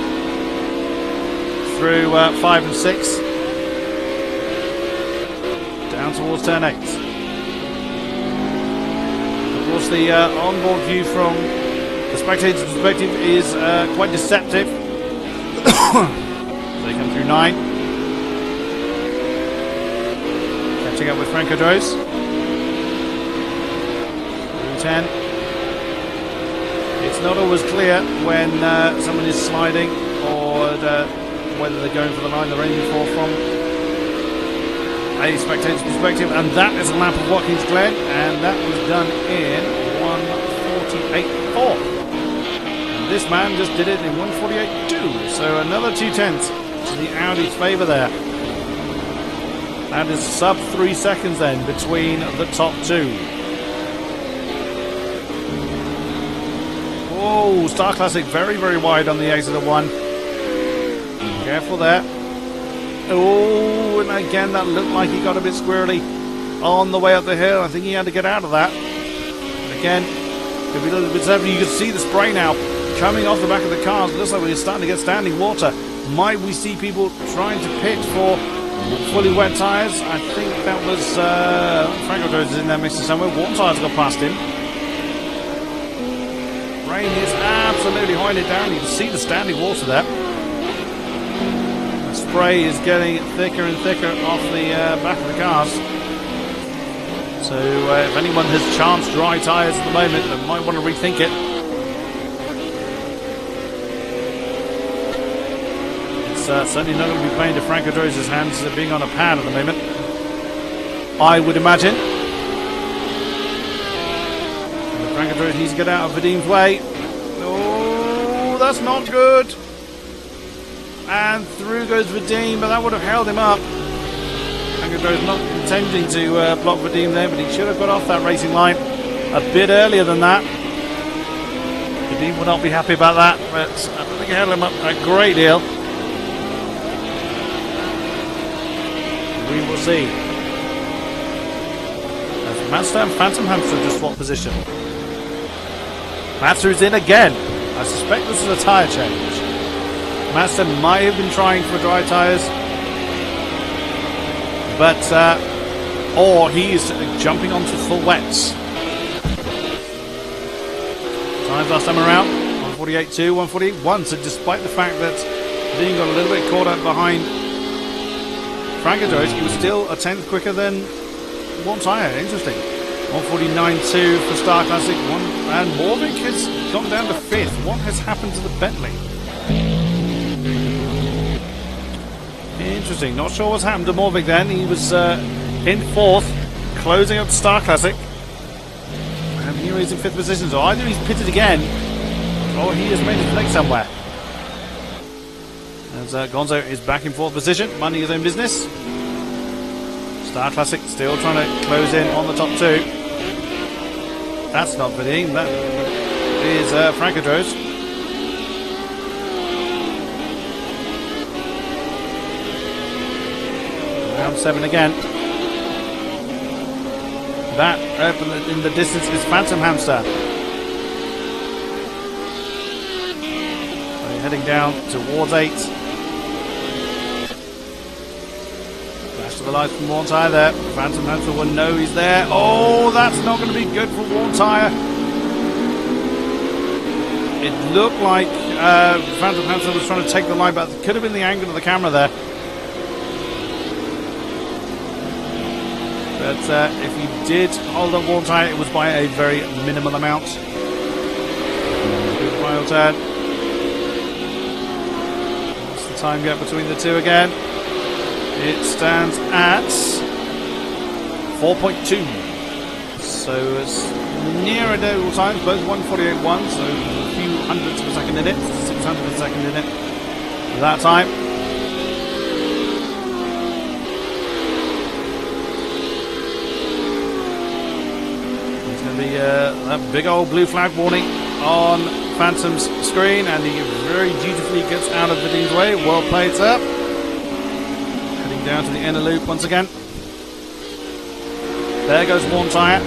Through 5 and 6. Down towards turn 8. Of course, the onboard view from the spectator's perspective is quite deceptive. They come through 9. Catching up with Franco Droz. Through 10. It's not always clear when someone is sliding or whether they're going for the line they're aiming for from a spectator's perspective. And that is a lap of Watkins Glen, and that was done in 1:48.4. This man just did it in 1:48.2, so another 2/10 to the Audi's favour there. That is sub 3 seconds then between the top 2. Oh, Star Classic very, very wide on the exit of 1. Careful there. Oh, and again that looked like he got a bit squirrely on the way up the hill. I think he had to get out of that. But again, could be a little bit separate. You can see the spray now coming off the back of the cars. It looks like we're starting to get standing water. Might we see people trying to pit for fully wet tyres? I think that was Franco Droz is in there mixing somewhere. Warm tyres got past him. Rain is absolutely holding it down. You can see the standing water there. The spray is getting thicker and thicker off the back of the cars. So if anyone has chanced dry tyres at the moment, they might want to rethink it. Certainly not going to be playing to Franco Droz's hands being on a pad at the moment, I would imagine. And Franco Droz needs to get out of Vadim's way. Oh, that's not good. And through goes Vadim, but that would have held him up. Franco Droz not intending to block Vadim there, but he should have got off that racing line a bit earlier than that. Vadim will not be happy about that, but I don't think it held him up a great deal. We will see. As Mazda and Phantom Hamster just swap position. Mazda is in again. I suspect this is a tyre change. Mazda might have been trying for dry tyres, but or he's jumping onto full wets. Times last time around 148.2, 148.1. So despite the fact that Dean got a little bit caught up behind Francojoyce, he was still a tenth quicker than one tyre. Interesting. 149.2 for Star Classic. And Morvik has gone down to fifth. What has happened to the Bentley? Interesting. Not sure what's happened to Morvik then. He was in fourth, closing up Star Classic. And here he's in fifth position. So either he's pitted again, or he has made his leg somewhere. As Gonzo is back in fourth position, minding his own business. Star Classic still trying to close in on the top two. That's not Vadim, that is Francojoyce. Round 7 again. That up in the distance is Phantom Hamster. So heading down towards 8. Flash to the lights from Warn Tyre there. Phantom Hamster will know he's there. Oh, that's not going to be good for Warn Tyre. It looked like Phantom Hamster was trying to take the line, but it could have been the angle of the camera there. But if he did hold up Warn Tyre, it was by a very minimal amount. Good final turn. What's the time gap between the two again? It stands at 4.2. So it's near identical times, both 148.1, so a few hundredths of a second in it, 600 of a second in it that time. That big old blue flag warning on Phantom's screen, and he very dutifully gets out of Vadim's way. Well played, sir. Heading down to the inner loop once again. There goes Warn Tyre.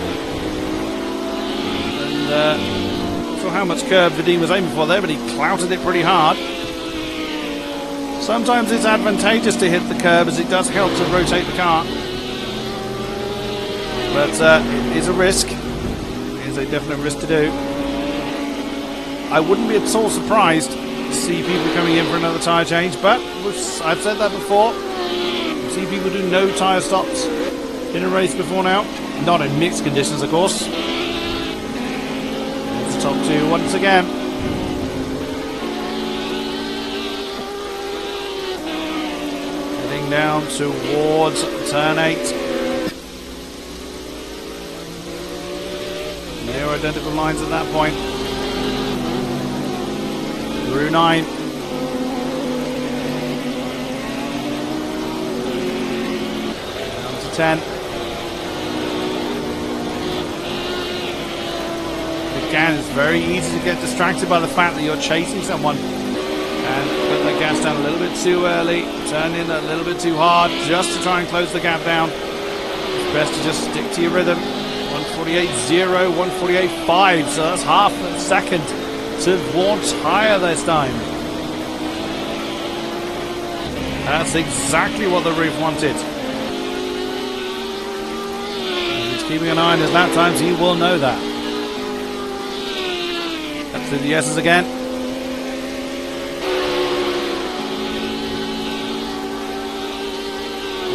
And not sure how much curve Vadim was aiming for there, but he clouted it pretty hard. Sometimes it's advantageous to hit the curb, as it does help to rotate the car. But it is a risk. A definite risk to do. I wouldn't be at all surprised to see people coming in for another tyre change, but I've said that before. We've seen people do no tyre stops in a race before now. Not in mixed conditions, of course. It's the top two once again. Heading down towards turn 8. Identical lines at that point. Through 9. Down to 10. Again, it's very easy to get distracted by the fact that you're chasing someone and put the gas down a little bit too early, turn in a little bit too hard just to try and close the gap down. It's best to just stick to your rhythm. 148.0, 148.5, so that's half a second to Warn Tyre this time. That's exactly what the roof wanted. And he's keeping an eye on his lap times, he will know that. Up through the S's again.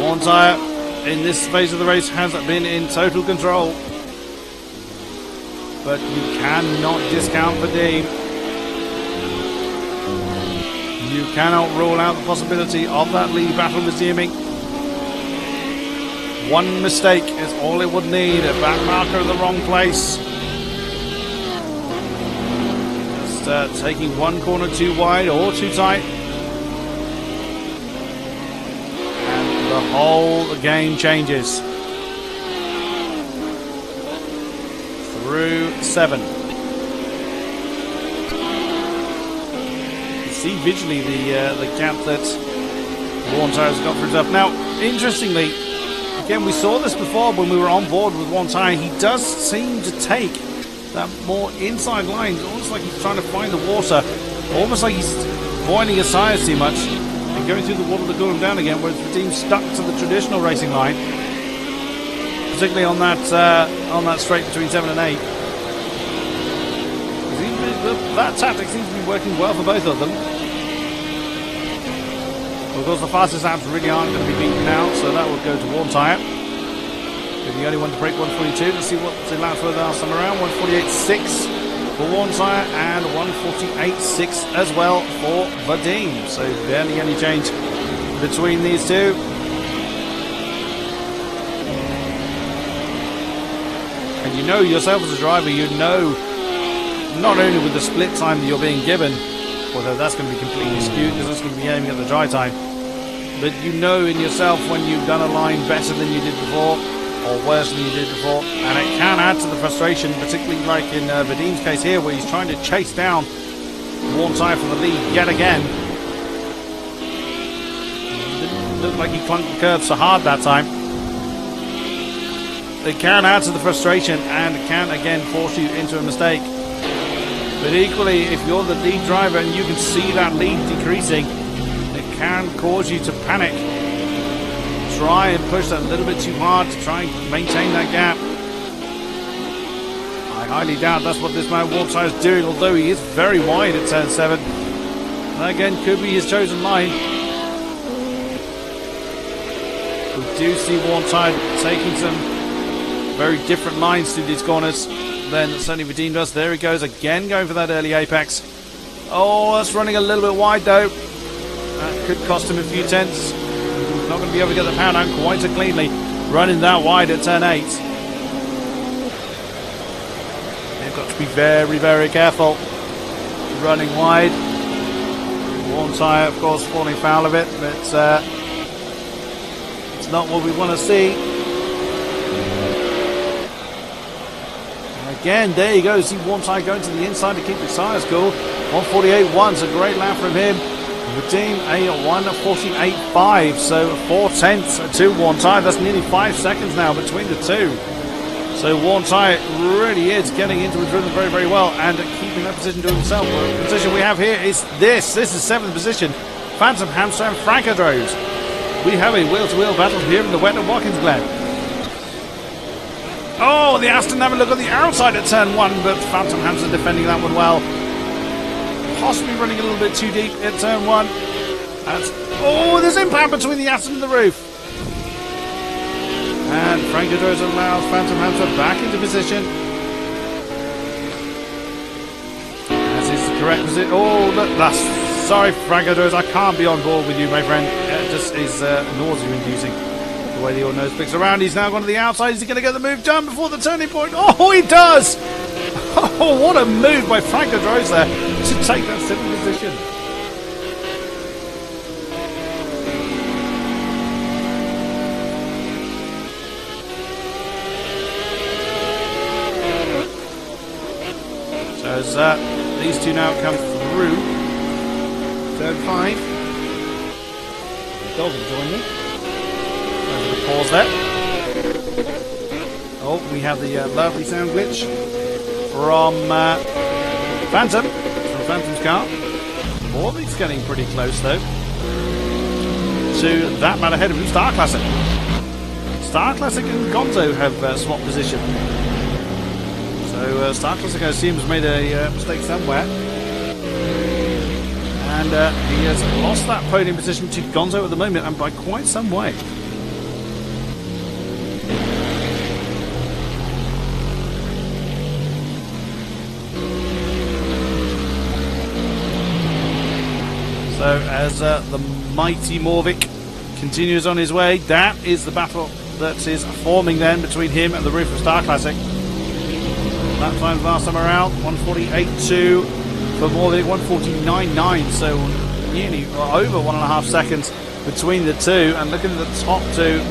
Warn Tyre in this phase of the race has been in total control. But you cannot discount Vadim. You cannot rule out the possibility of that lead battle resuming. One mistake is all it would need, a back marker in the wrong place. Just taking one corner too wide or too tight. And the whole game changes. Through 7. You see visually the gap that Warn Tyre's got for himself. Now, interestingly, Again, we saw this before when we were on board with one tyre. He does seem to take that more inside line, almost like he's trying to find the water, almost like he's boiling his tyres too much and going through the water to cool him down again, whereas the team's stuck to the traditional racing line, particularly on that straight between 7 and 8. That tactic seems to be working well for both of them. Of course, the fastest laps really aren't going to be beaten now, so that will go to one tyre. They're the only one to break 142. Let's see what the laps were last time around. 148.6 for one tyre and 148.6 as well for Vadim. So barely any change between these two. And you know yourself as a driver, you know not only with the split time that you're being given, although that's going to be completely skewed because that's going to be aiming at the dry time, but you know in yourself when you've done a line better than you did before or worse than you did before, and it can add to the frustration, particularly like in Vadim's case here where he's trying to chase down one tyre for the lead yet again. It looked like he clunked the curve so hard that time. It can add to the frustration and can again force you into a mistake. But equally, if you're the lead driver and you can see that lead decreasing, it can cause you to panic. Try and push that a little bit too hard to try and maintain that gap. I highly doubt that's what this man Wartime is doing, although he is very wide at turn 7. That again could be his chosen line. We do see Wartime taking some very different lines through these corners than certainly redeemed us. There he goes again, going for that early apex. Oh, that's running a little bit wide though. That could cost him a few tenths. He's not going to be able to get the power down quite so cleanly, running that wide at turn 8. They've got to be very, very careful running wide. One tyre, of course, falling foul of it, but it's not what we want to see. Again, there you go. See one tyre going to the inside to keep the tyres cool. 148.1, it's a great lap from him. Vadim a 148.5, so 4 tenths to one tyre. That's nearly 5 seconds now between the two. So one tyre really is getting into his rhythm very, very well and keeping that position to himself. The position we have here is this. This is 7th position. Phantom Hamster and Frankadrose. We have a wheel-to-wheel battle here in the wet of Watkins Glen. Oh, the Aston having a look on the outside at turn 1, but Phantom Hamster defending that one well. Possibly running a little bit too deep at turn 1. Oh, there's impact between the Aston and the roof. And Frankadrose allows Phantom Hamster back into position. As is the correct position. Oh, look, that's... Sorry, Frankadrose, I can't be on board with you, my friend. It just is nausea-inducing. The way the old nose picks around. He's now gone to the outside. Is he going to get the move done before the turning point? Oh, he does! Oh, what a move by Frankadrose there to take that 7th position. So as these two now come through turn 5. The dog will join me. Pause there. Oh, we have the lovely sound glitch from Phantom, from Phantom's car. Morvik's getting pretty close though to that man ahead of him, Star Classic. Star Classic and Gonzo have swapped position. So Star Classic, I assume, has made a mistake somewhere. And he has lost that podium position to Gonzo at the moment, and by quite some way. So as the mighty Morvik continues on his way, that is the battle that is forming then between him and the roof of Star Classic. That time last time around, 148.2 for Morvik, 149.9, so nearly over 1.5 seconds between the two. And looking at the top two,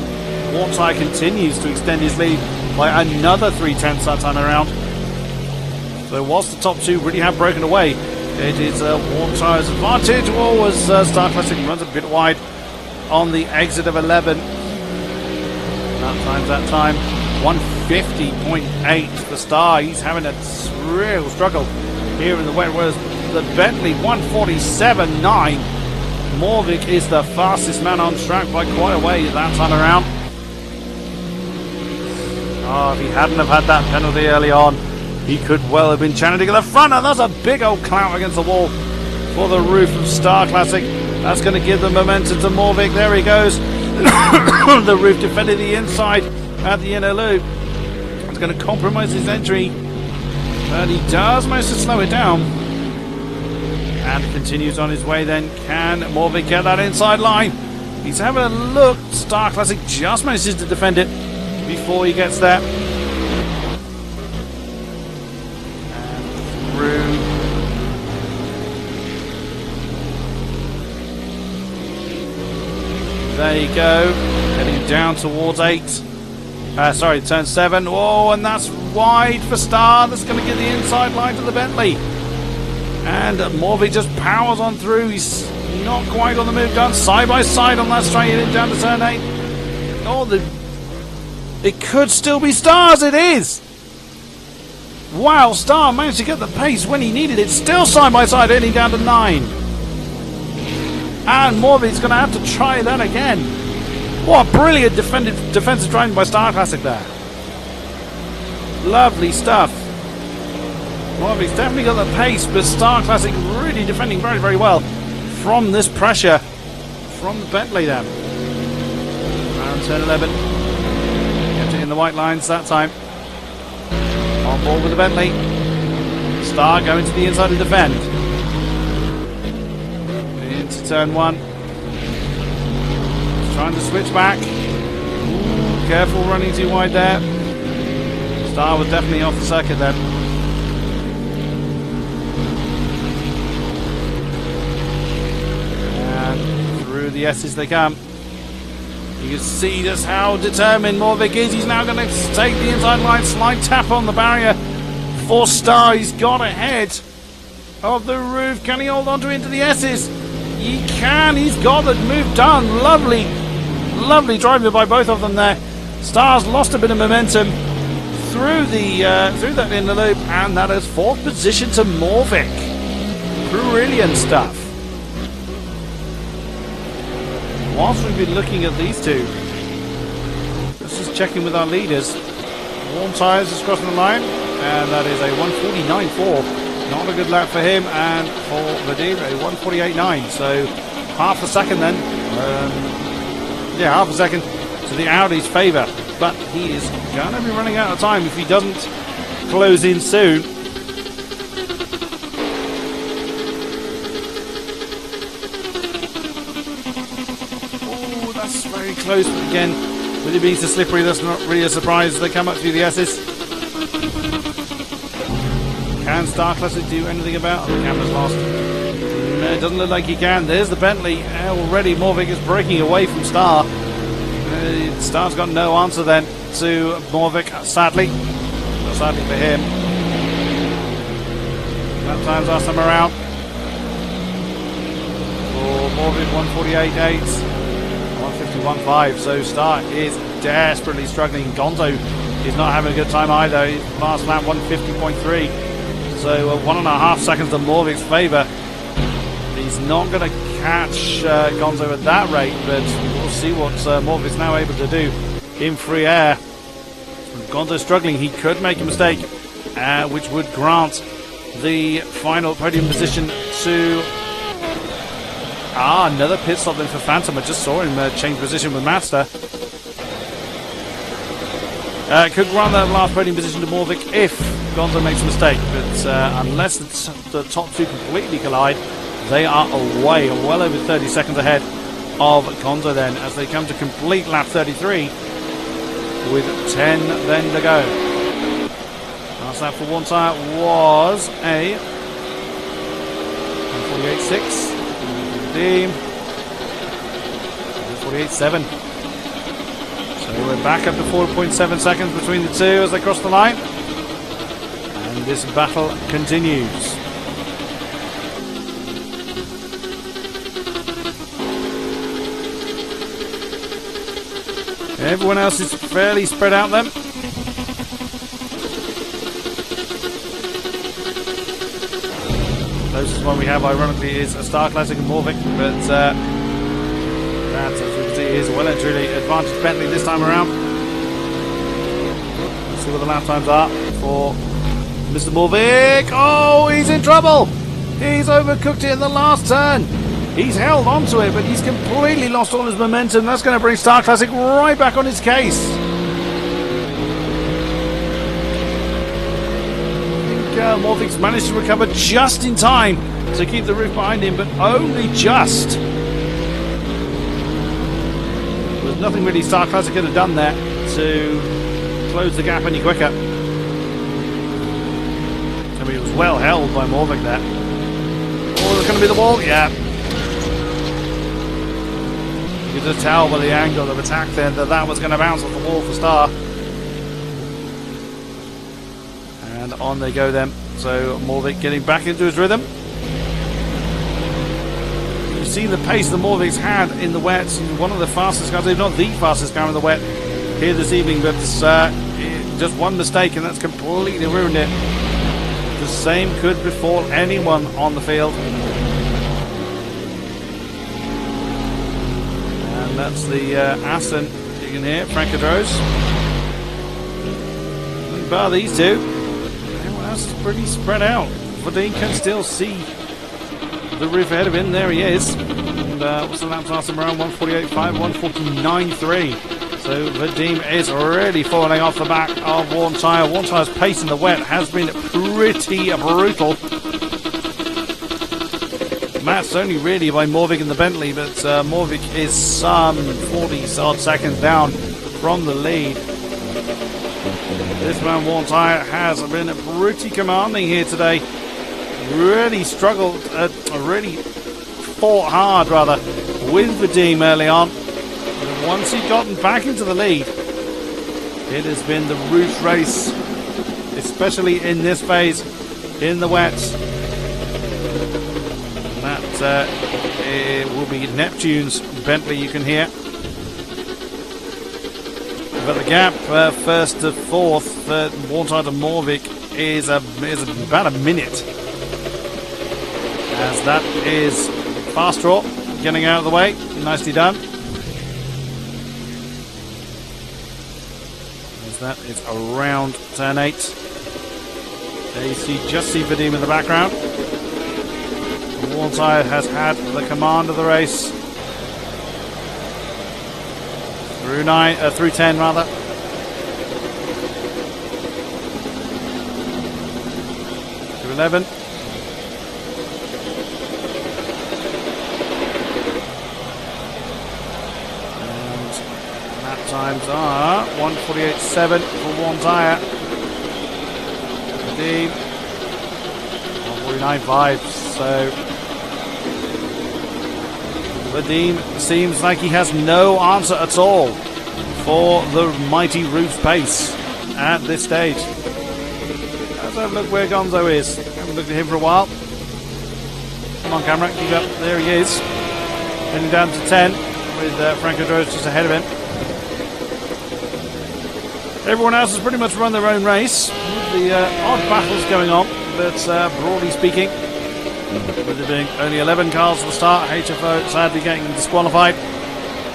Wartai continues to extend his lead by another 0.3 that time around. So whilst the top two really have broken away, it is Wartai's advantage. Oh, as Star Classic runs a bit wide on the exit of 11. That time. 150.8 for Star. He's having a real struggle here in the wet, whereas the Bentley 147.9. Morvik is the fastest man on track by quite a way that time around. Oh, if he hadn't have had that penalty early on, he could well have been challenging at the front, and that's a big old clout against the wall for the roof of Star Classic. That's going to give the momentum to Morvik. There he goes. The roof defended the inside at the inner loop. It's going to compromise his entry, but he does manage to slow it down and continues on his way. Then can Morvik get that inside line? He's having a look. Star Classic just manages to defend it before he gets there. And through. There you go. Heading down towards 8. Turn 7. Oh, and that's wide for Star. That's going to get the inside line to the Bentley. And Morvik just powers on through. He's not quite on the move. Done side by side on that straight in down to turn 8. Oh, it could still be Star's. It is. Wow, Star managed to get the pace when he needed it. Still side by side, heading down to 9. And Morvik's going to have to try that again. What a brilliant defensive driving by Star Classic there. Lovely stuff. Morvik's definitely got the pace, but Star Classic really defending very, very well from this pressure from the Bentley then. Around turn 11. Kept it in the white lines that time. On board with the Bentley. Star going to the inside to defend. Into turn 1. Trying to switch back. Ooh, careful running too wide there. Star was definitely off the circuit then. And through the S's they come. You can see just how determined Morvik is. He's now going to take the inside line. Slight tap on the barrier for Star. He's got ahead of the roof. Can he hold on to into the S's? He can. He's got the move done. Lovely driving by both of them there. Star's lost a bit of momentum through that inner loop, and that is 4th position to Morvik. Brilliant stuff. Whilst we've been looking at these two, let's just check in with our leaders. Warm tyres just crossing the line, and that is a 149.4. Not a good lap for him, and for Vadim, a 148.9. So half a second then. Half a second to the Audi's favour. But he is going to be running out of time if he doesn't close in soon. Oh, that's very close. But again, with it being so slippery, that's not really a surprise. They come up through the S's. Can Star Classic do anything about it? The camera's lost. No, it doesn't look like he can. There's the Bentley. Already Morvik is breaking away from Star. Star's got no answer then to Morvik, sadly. Well, sadly for him. That time's last time around. For Morvik, 148.8. 151.5. So Star is desperately struggling. Gonzo is not having a good time either. Last lap, 150.3. So 1.5 seconds to Morvik's favour. He's not going to catch Gonzo at that rate, but we'll see what Morvik's now able to do in free air. Gonzo struggling, he could make a mistake, which would grant the final podium position to another pit stop then for Phantom. I just saw him change position with Master. Could grant that last podium position to Morvik if Gonzo makes a mistake, but unless the top two completely collide, they are away, well over 30 seconds ahead of Gonzo then, as they come to complete lap 33 with 10 then to go. Last lap for one tyre was a 148.6. Redeem. 148.7. So we're back up to 4.7 seconds between the two as they cross the line. And this battle continues. Everyone else is fairly spread out then. Closest one we have, ironically, is a Star Classic and Morvic, but that, as we can see, is well and truly advantage Bentley this time around. Let's see what the lap times are for Mr. Morvic. Oh, he's in trouble! He's overcooked it in the last turn. He's held onto it, but he's completely lost all his momentum. That's going to bring Star Classic right back on his case. Morvic's managed to recover just in time to keep the roof behind him, but only just. There's nothing really Star Classic could have done there to close the gap any quicker. I mean, it was well held by Morvic there. Oh, there's going to be the wall, yeah. You could just tell by the angle of attack then that was going to bounce off the wall for Star. And on they go then. So Morvic getting back into his rhythm. You've seen the pace that Morvic's had in the wet. One of the fastest cars, if not the fastest car in the wet here this evening. But just one mistake and that's completely ruined it. The same could befall anyone on the field. And that's the Aston you can hear, Francadros. Bar these two. It's pretty spread out. Vadim can still see the roof ahead of him. There he is. And what's the lap last time around? 148.5, 149.3. So Vadim is really falling off the back of Warn Tyre. Warn Tyre's pace in the wet has been pretty brutal. Matt's only really by Morvic in the Bentley, but Morvic is some 40-odd seconds down from the lead. This man, Warn Tyre, has been pretty commanding here today. Really struggled, really fought hard, rather, with Vadim early on. And once he'd gotten back into the lead, it has been the roof race, especially in this phase, in the wet. And that it will be Neptune's Bentley you can hear. But the gap first to fourth for Warn Tyre to Morvic is about a minute. As that is Fast Draw getting out of the way. Nicely done. As that is around turn 8. There you just see Vadim in the background. Warn Tyre has had the command of the race. Through 10 rather. To 11. And lap times are 148.7 for Warn Tyre. Vadim 149.5. So Vadim seems like he has no answer at all for the mighty Roof's pace at this stage. Let's have a look where Gonzo is. Haven't looked at him for a while. Come on, camera, keep up. There he is. Heading down to 10 with Francadros just ahead of him. Everyone else has pretty much run their own race. The odd battles going on, but broadly speaking, with there being only 11 cars at the start, HFO sadly getting disqualified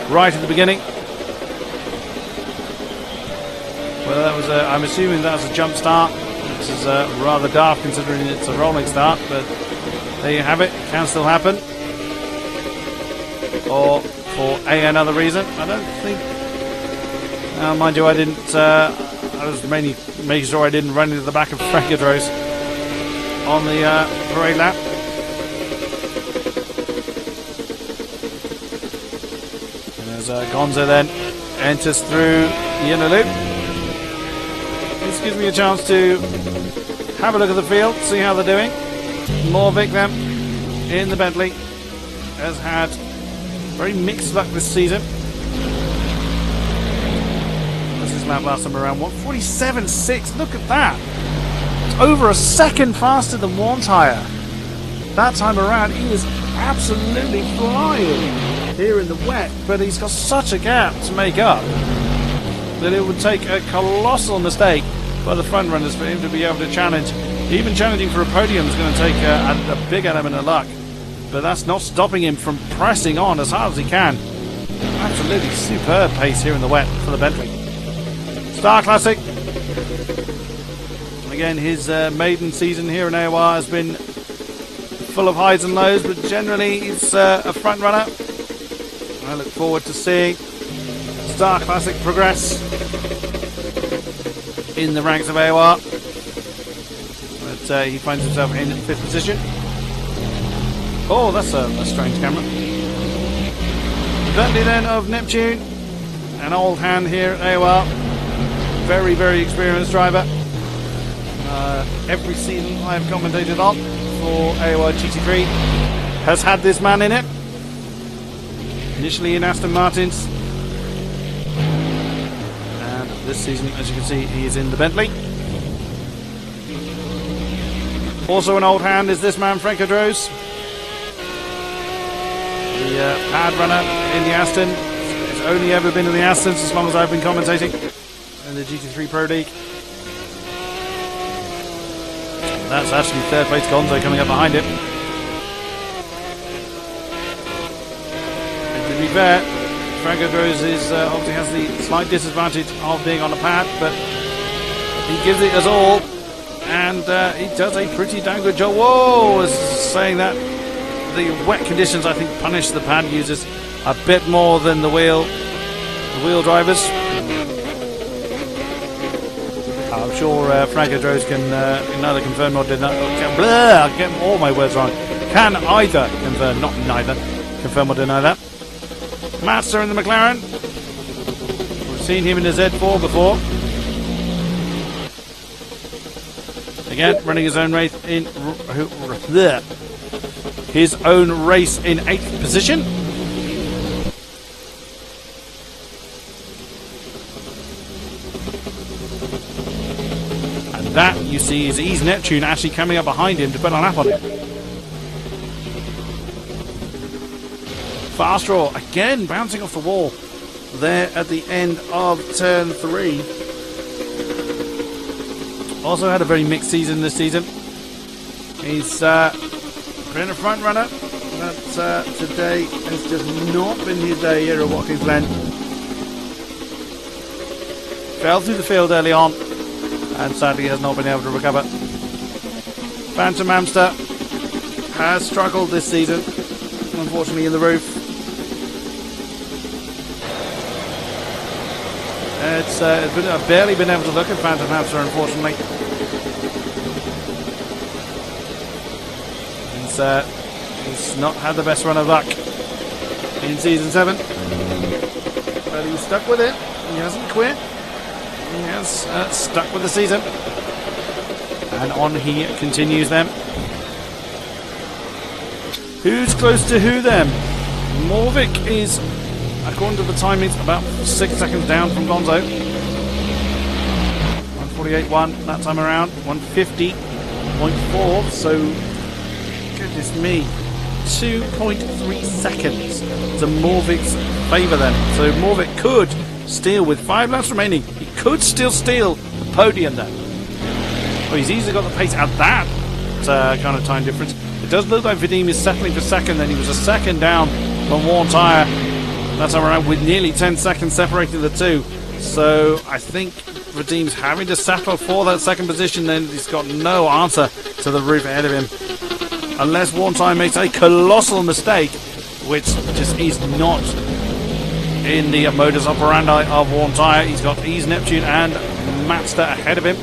right at the beginning. Well, that was I'm assuming that was a jump start, which is rather daft considering it's a rolling start, but there you have it. It can still happen. Or for another reason. I don't think... mind you, I didn't... I was mainly making sure I didn't run into the back of Francadros on the parade lap. Gonzo then enters through the inner loop. This gives me a chance to have a look at the field, see how they're doing. Morvic then in the Bentley has had very mixed luck this season. What's his lap last time around? 147.6. Look at that. It's over a second faster than Warn Tyre. That time around he was absolutely flying here in the wet, but he's got such a gap to make up. that it would take a colossal mistake by the front runners for him to be able to challenge. Even challenging for a podium is going to take a big element of luck. But that's not stopping him from pressing on as hard as he can. Absolutely superb pace here in the wet for the Bentley. Star Classic. Again, his maiden season here in AOR has been full of highs and lows, but generally he's a front runner. I look forward to seeing Star Classic progress in the ranks of AOR. But he finds himself in 5th position. Oh, that's a strange camera. Bentley then of Neptune, an old hand here at AOR. Very, very experienced driver. Every season I've commentated on for AOR GT3 has had this man in it. Initially in Aston Martins. And this season, as you can see, he is in the Bentley. Also an old hand is this man, Frank Odros. The pad runner in the Aston. It's only ever been in the Astons as long as I've been commentating in the GT3 Pro League. That's actually 3rd place Gonzo coming up behind him. And to be fair, Frank Odros is obviously has the slight disadvantage of being on a pad, but he gives it his all, and he does a pretty damn good job. Whoa, I was saying that the wet conditions I think punish the pad users a bit more than the wheel drivers. I'm sure Frank Odros can neither confirm nor deny. I get all my words wrong. Can either confirm, not neither, confirm or deny that. Mazda in the McLaren. We've seen him in the Z4 before. Again, running his own race in his own race in 8th position. And that, you see, is Ease Neptune actually coming up behind him to put a lap on him. Fast Draw, again, bouncing off the wall there at the end of turn 3. Also had a very mixed season this season. He's been a front runner, but today has just not been his day here at Watkins Glen. Fell through the field early on, and sadly has not been able to recover. Phantom Amster has struggled this season, unfortunately, in the roof. I've barely been able to look at Phantom Hamster, unfortunately. He's not had the best run of luck in Season 7. But he's stuck with it. He hasn't quit. He has stuck with the season. And on he continues then. Who's close to who then? Morvik is, according to the timings, about 6 seconds down from Gonzo. 148.1 that time around. 150.4. So, goodness me, 2.3 seconds to Morvik's favour then. So Morvik could steal with 5 laps remaining. He could still steal the podium then. Well, he's easily got the pace at that kind of time difference. It does look like Vadim is settling for second. Then he was a second down from worn tyre. That's around with nearly 10 seconds separating the two. So I think Vadim's having to settle for that second position. Then he's got no answer to the roof ahead of him. Unless Worn Tyre makes a colossal mistake, which just is not in the modus operandi of Worn Tyre. He's got Ease Neptune and Mazda ahead of him.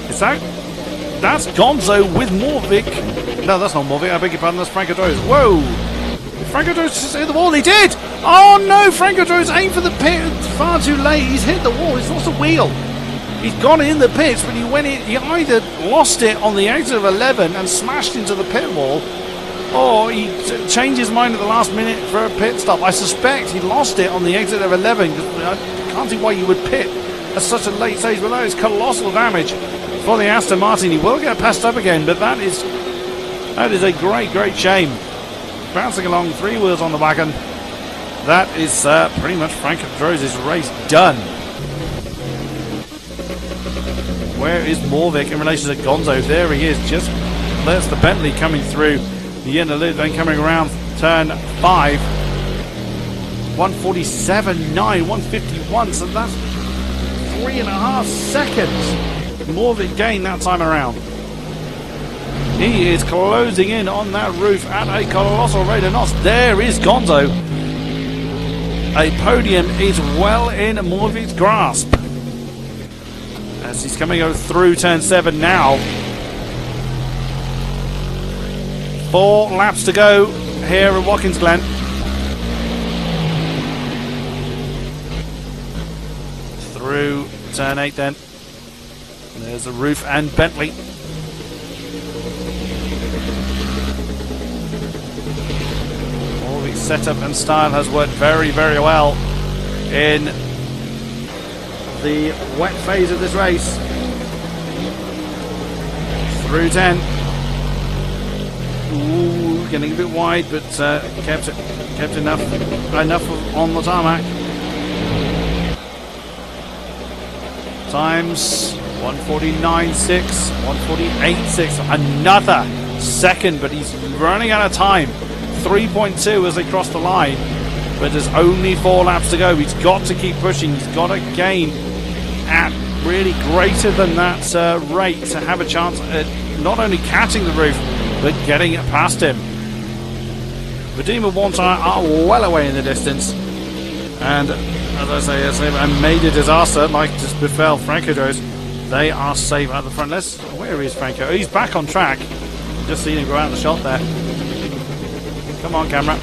Is that? That's Gonzo with Morvik. No, that's not Morvik. I beg your pardon. That's Frank Odros. Whoa! Frank Odros just hit the wall. He did! Oh no! Frank Odros aimed for the pit far too late. He's hit the wall. He's lost a wheel. He's gone in the pits, but he either lost it on the exit of 11 and smashed into the pit wall, or he changed his mind at the last minute for a pit stop. I suspect he lost it on the exit of 11. I can't see why you would pit at such a late stage, but that is colossal damage for the Aston Martin. He will get passed up again, but that is a great shame. Bouncing along, 3 wheels on the wagon that is pretty much Frank Drose's race done. Where is Morvik in relation to Gonzo? There he is. Just there's the Bentley coming through the inner loop, then coming around turn 5. 147.9, 151. So that's 3.5 seconds. Morvik gained that time around. He is closing in on that roof at a colossal rate of knots. There is Gonzo. A podium is well in Morvik's grasp. As he's coming over through turn 7 now. 4 laps to go here at Watkins Glen. Through turn 8 then. There's a roof and Bentley. Morvik's setup and style has worked very, very well in the wet phase of this race. Through 10. Ooh, getting a bit wide, but kept enough on the tarmac. Times 149.6, 148.6. Another second, but he's running out of time. 3.2 as they cross the line, but there's only 4 laps to go. He's got to keep pushing. He's got to gain at really greater than that rate to have a chance at not only catching the roof, but getting it past him. Redeemer One Tire are well away in the distance, and as I say, a major disaster like just befell Franco Drose. They are safe at the front. Where is Franco? Oh, he's back on track. Just seen him go out of the shot there. Come on, camera.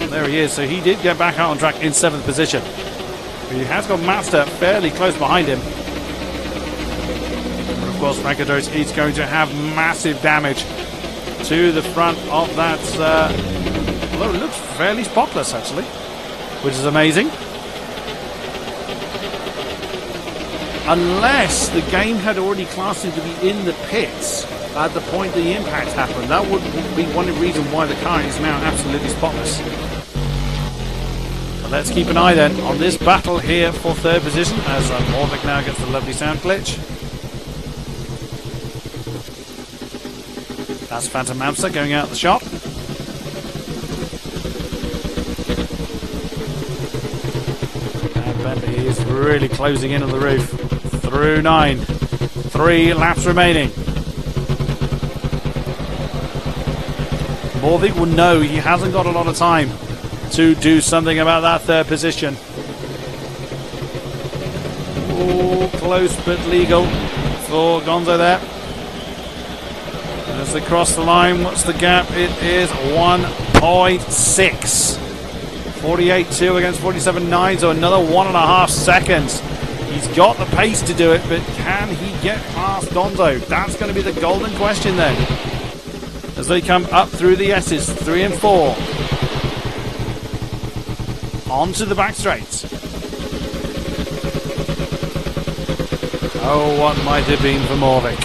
There he is. So he did get back out on track in 7th position. But he has got Mazda fairly close behind him. And of course, Franco Drose is going to have massive damage to the front of that. Although it looks fairly spotless, actually, which is amazing. Unless the game had already classed him to be in the pits at the point the impact happened. That would be one reason why the car is now absolutely spotless. But let's keep an eye then on this battle here for 3rd position, as Morvik now gets the lovely sound glitch. That's Phantom Mamsa going out the shop. And Bentley is really closing in on the roof. Through 9. 3 laps remaining. Morvik will know he hasn't got a lot of time to do something about that 3rd position. Oh, close but legal for Gonzo there. As they cross the line, what's the gap? It is 1.6. 48.2 against 47.9, so another 1.5 seconds. He's got the pace to do it, but can he get past Gonzo? That's going to be the golden question then. As they come up through the S's, 3 and 4. Onto the back straights. Oh, what might have been for Morvik.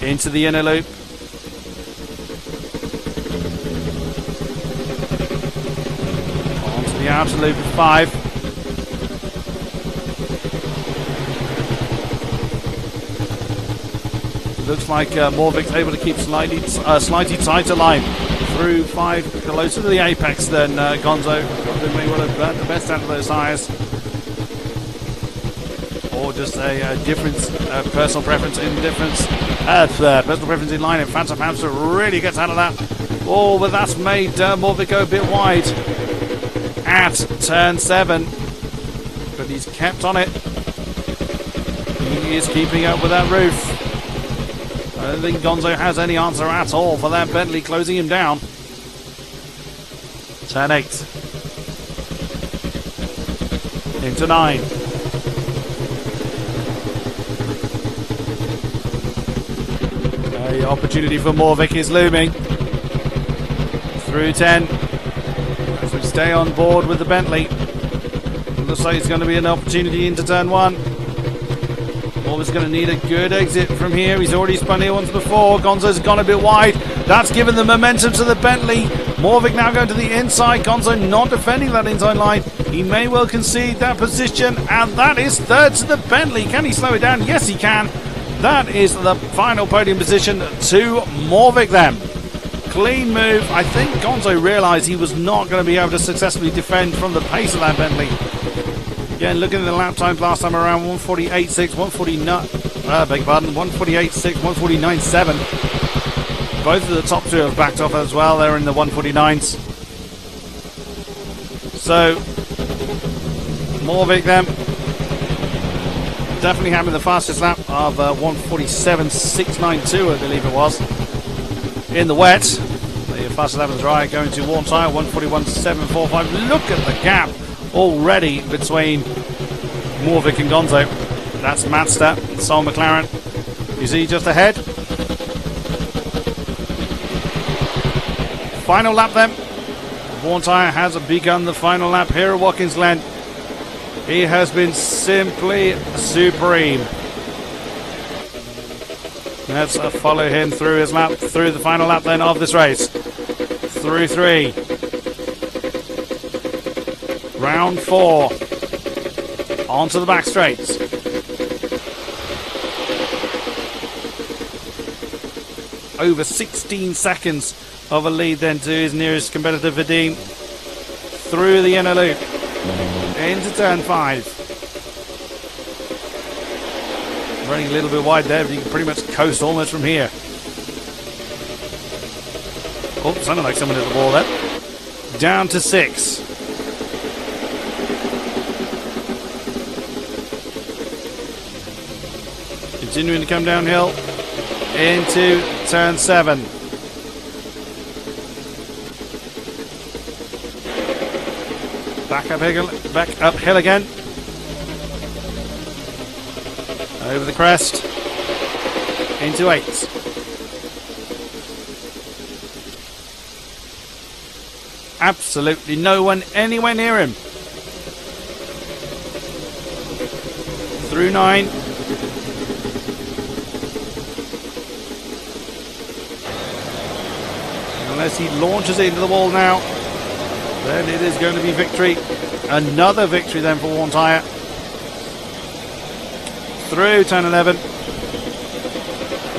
Into the inner loop. Onto the outer loop of 5. Looks like Morvik's able to keep slightly tighter line through 5, closer to the apex than Gonzo. Gonzo may well have burnt the best out of those tyres. Or just a difference, personal preference in difference. Personal preference in line, and Phantom Hamster really gets out of that. Oh, but that's made Morvik go a bit wide at turn 7. But he's kept on it. He is keeping up with that roof. I don't think Gonzo has any answer at all for that Bentley closing him down. Turn 8. Into 9. The opportunity for Morvik is looming. Through 10. As we stay on board with the Bentley. Looks like it's going to be an opportunity into turn 1. Morvik's going to need a good exit from here. He's already spun here once before. Gonzo's gone a bit wide. That's given the momentum to the Bentley. Morvik now going to the inside. Gonzo not defending that inside line. He may well concede that position, and that is third to the Bentley. Can he slow it down? Yes, he can. That is the final podium position to Morvik then. Clean move. I think Gonzo realised he was not going to be able to successfully defend from the pace of that Bentley. Again, looking at the lap times last time around, 148.6, 149, beg your pardon, 148.6, 149.7. Both of the top two have backed off as well. They're in the 149s. So, Morvik then, definitely having the fastest lap of 147.692, I believe it was, in the wet. The fastest lap of the dry going to warm tyre, 141.745. Look at the gap already between Morvik and Gonzo. That's Mazda, Sol McLaren. You see just ahead. Final lap then. Warm tyre has begun the final lap here at Watkins Glen. He has been simply supreme. Let's follow him through his lap, through the final lap then of this race. Through 3. Round 4. Onto the back straights. Over 16 seconds of a lead then to his nearest competitor, Vadim. Through the inner loop. Into turn 5. Running a little bit wide there, but you can pretty much coast almost from here. Oh, sounded like someone hit the wall there. Down to 6. Continuing to come downhill into turn 7. Back uphill again. Over the crest. Into 8. Absolutely no one anywhere near him. Through 9. Unless he launches it into the wall now, then it is going to be victory. Another victory then for Warm Tyre. Through turn 11.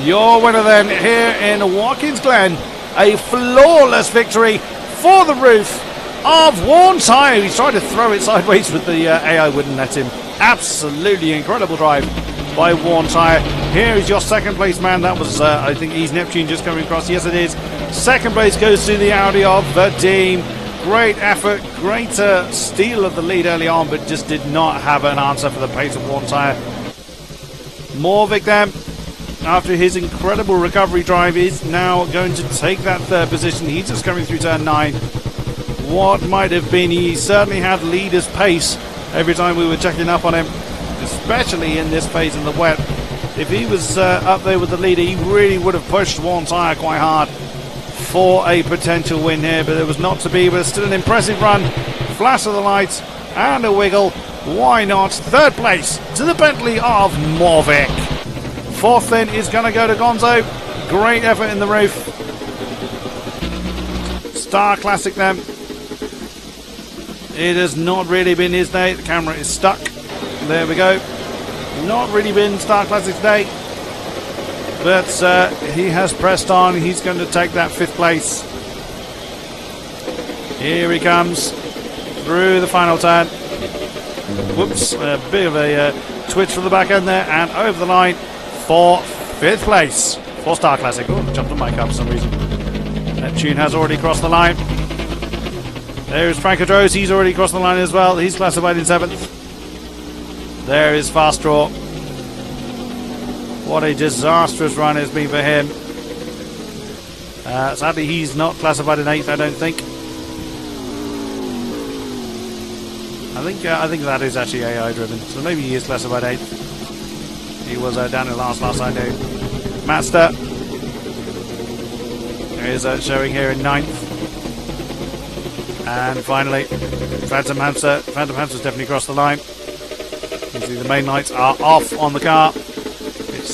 Your winner then here in Watkins Glen. A flawless victory for the roof of Warm Tyre. He's trying to throw it sideways, but the AI wouldn't let him. Absolutely incredible drive by Warm Tyre. Here is your second place man. That was, I think, Ease Neptune just coming across. Yes, it is. Second place goes to the Audi of Vadim. Great effort, great steal of the lead early on, but just did not have an answer for the pace of Warm Tyre. Morvik then, after his incredible recovery drive, is now going to take that third position. He's just coming through turn 9. What might have been, he certainly had leader's pace every time we were checking up on him, especially in this phase in the wet. If he was up there with the leader, he really would have pushed Warm Tyre quite hard for a potential win here, but it was not to be. But still an impressive run, flash of the lights and a wiggle. Why not? Third place to the Bentley of Morvik. Fourth then is going to go to Gonzo. Great effort in the roof. Star Classic then. It has not really been his day. The camera is stuck. There we go. Not really been Star Classic's day. But he has pressed on. He's going to take that 5th place. Here he comes through the final turn. Whoops, a bit of a twitch from the back end there, and over the line for 5th place for Star Classic. Oh, jumped the mic up for some reason. Neptune has already crossed the line. There's Frank Adros. He's already crossed the line as well. He's classified in 7th. There is Fast Draw. What a disastrous run it's been for him. Sadly, he's not classified in 8th, I don't think. I think that is actually AI driven, so maybe he is classified 8th. He was down in last I knew. Mazda is showing here in 9th. And finally, Phantom Hamster's definitely crossed the line. You see the main lights are off on the car.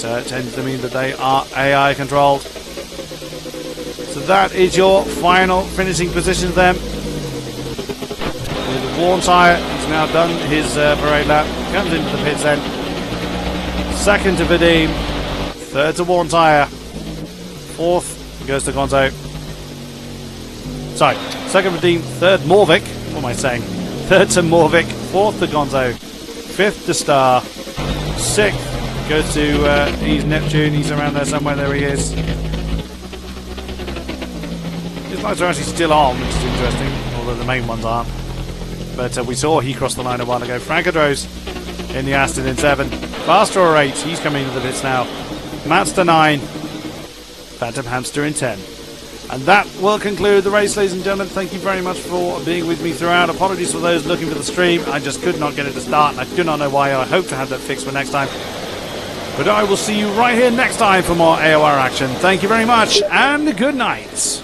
tends to mean that they are AI controlled. So that is your final finishing positions then. With a worn tyre, he's now done his parade lap, comes into the pits then. Second to Vadim, third to worn tyre, fourth goes to Gonzo. Sorry, second Vadim, third Morvik. What am I saying? Third to Morvik, fourth to Gonzo, fifth to Star, sixth goes to he's Neptune. He's around there somewhere. There he is. His lights are actually still on, which is interesting, although the main ones aren't. But we saw he crossed the line a while ago. Frankadros in the Aston in 7. Faster 8. He's coming into the pits now. Matster 9. Phantom Hamster in 10. And that will conclude the race, ladies and gentlemen. Thank you very much for being with me throughout. Apologies for those looking for the stream. I just could not get it to start, and I do not know why. I hope to have that fixed for next time. But I will see you right here next time for more AOR action. Thank you very much, and good night.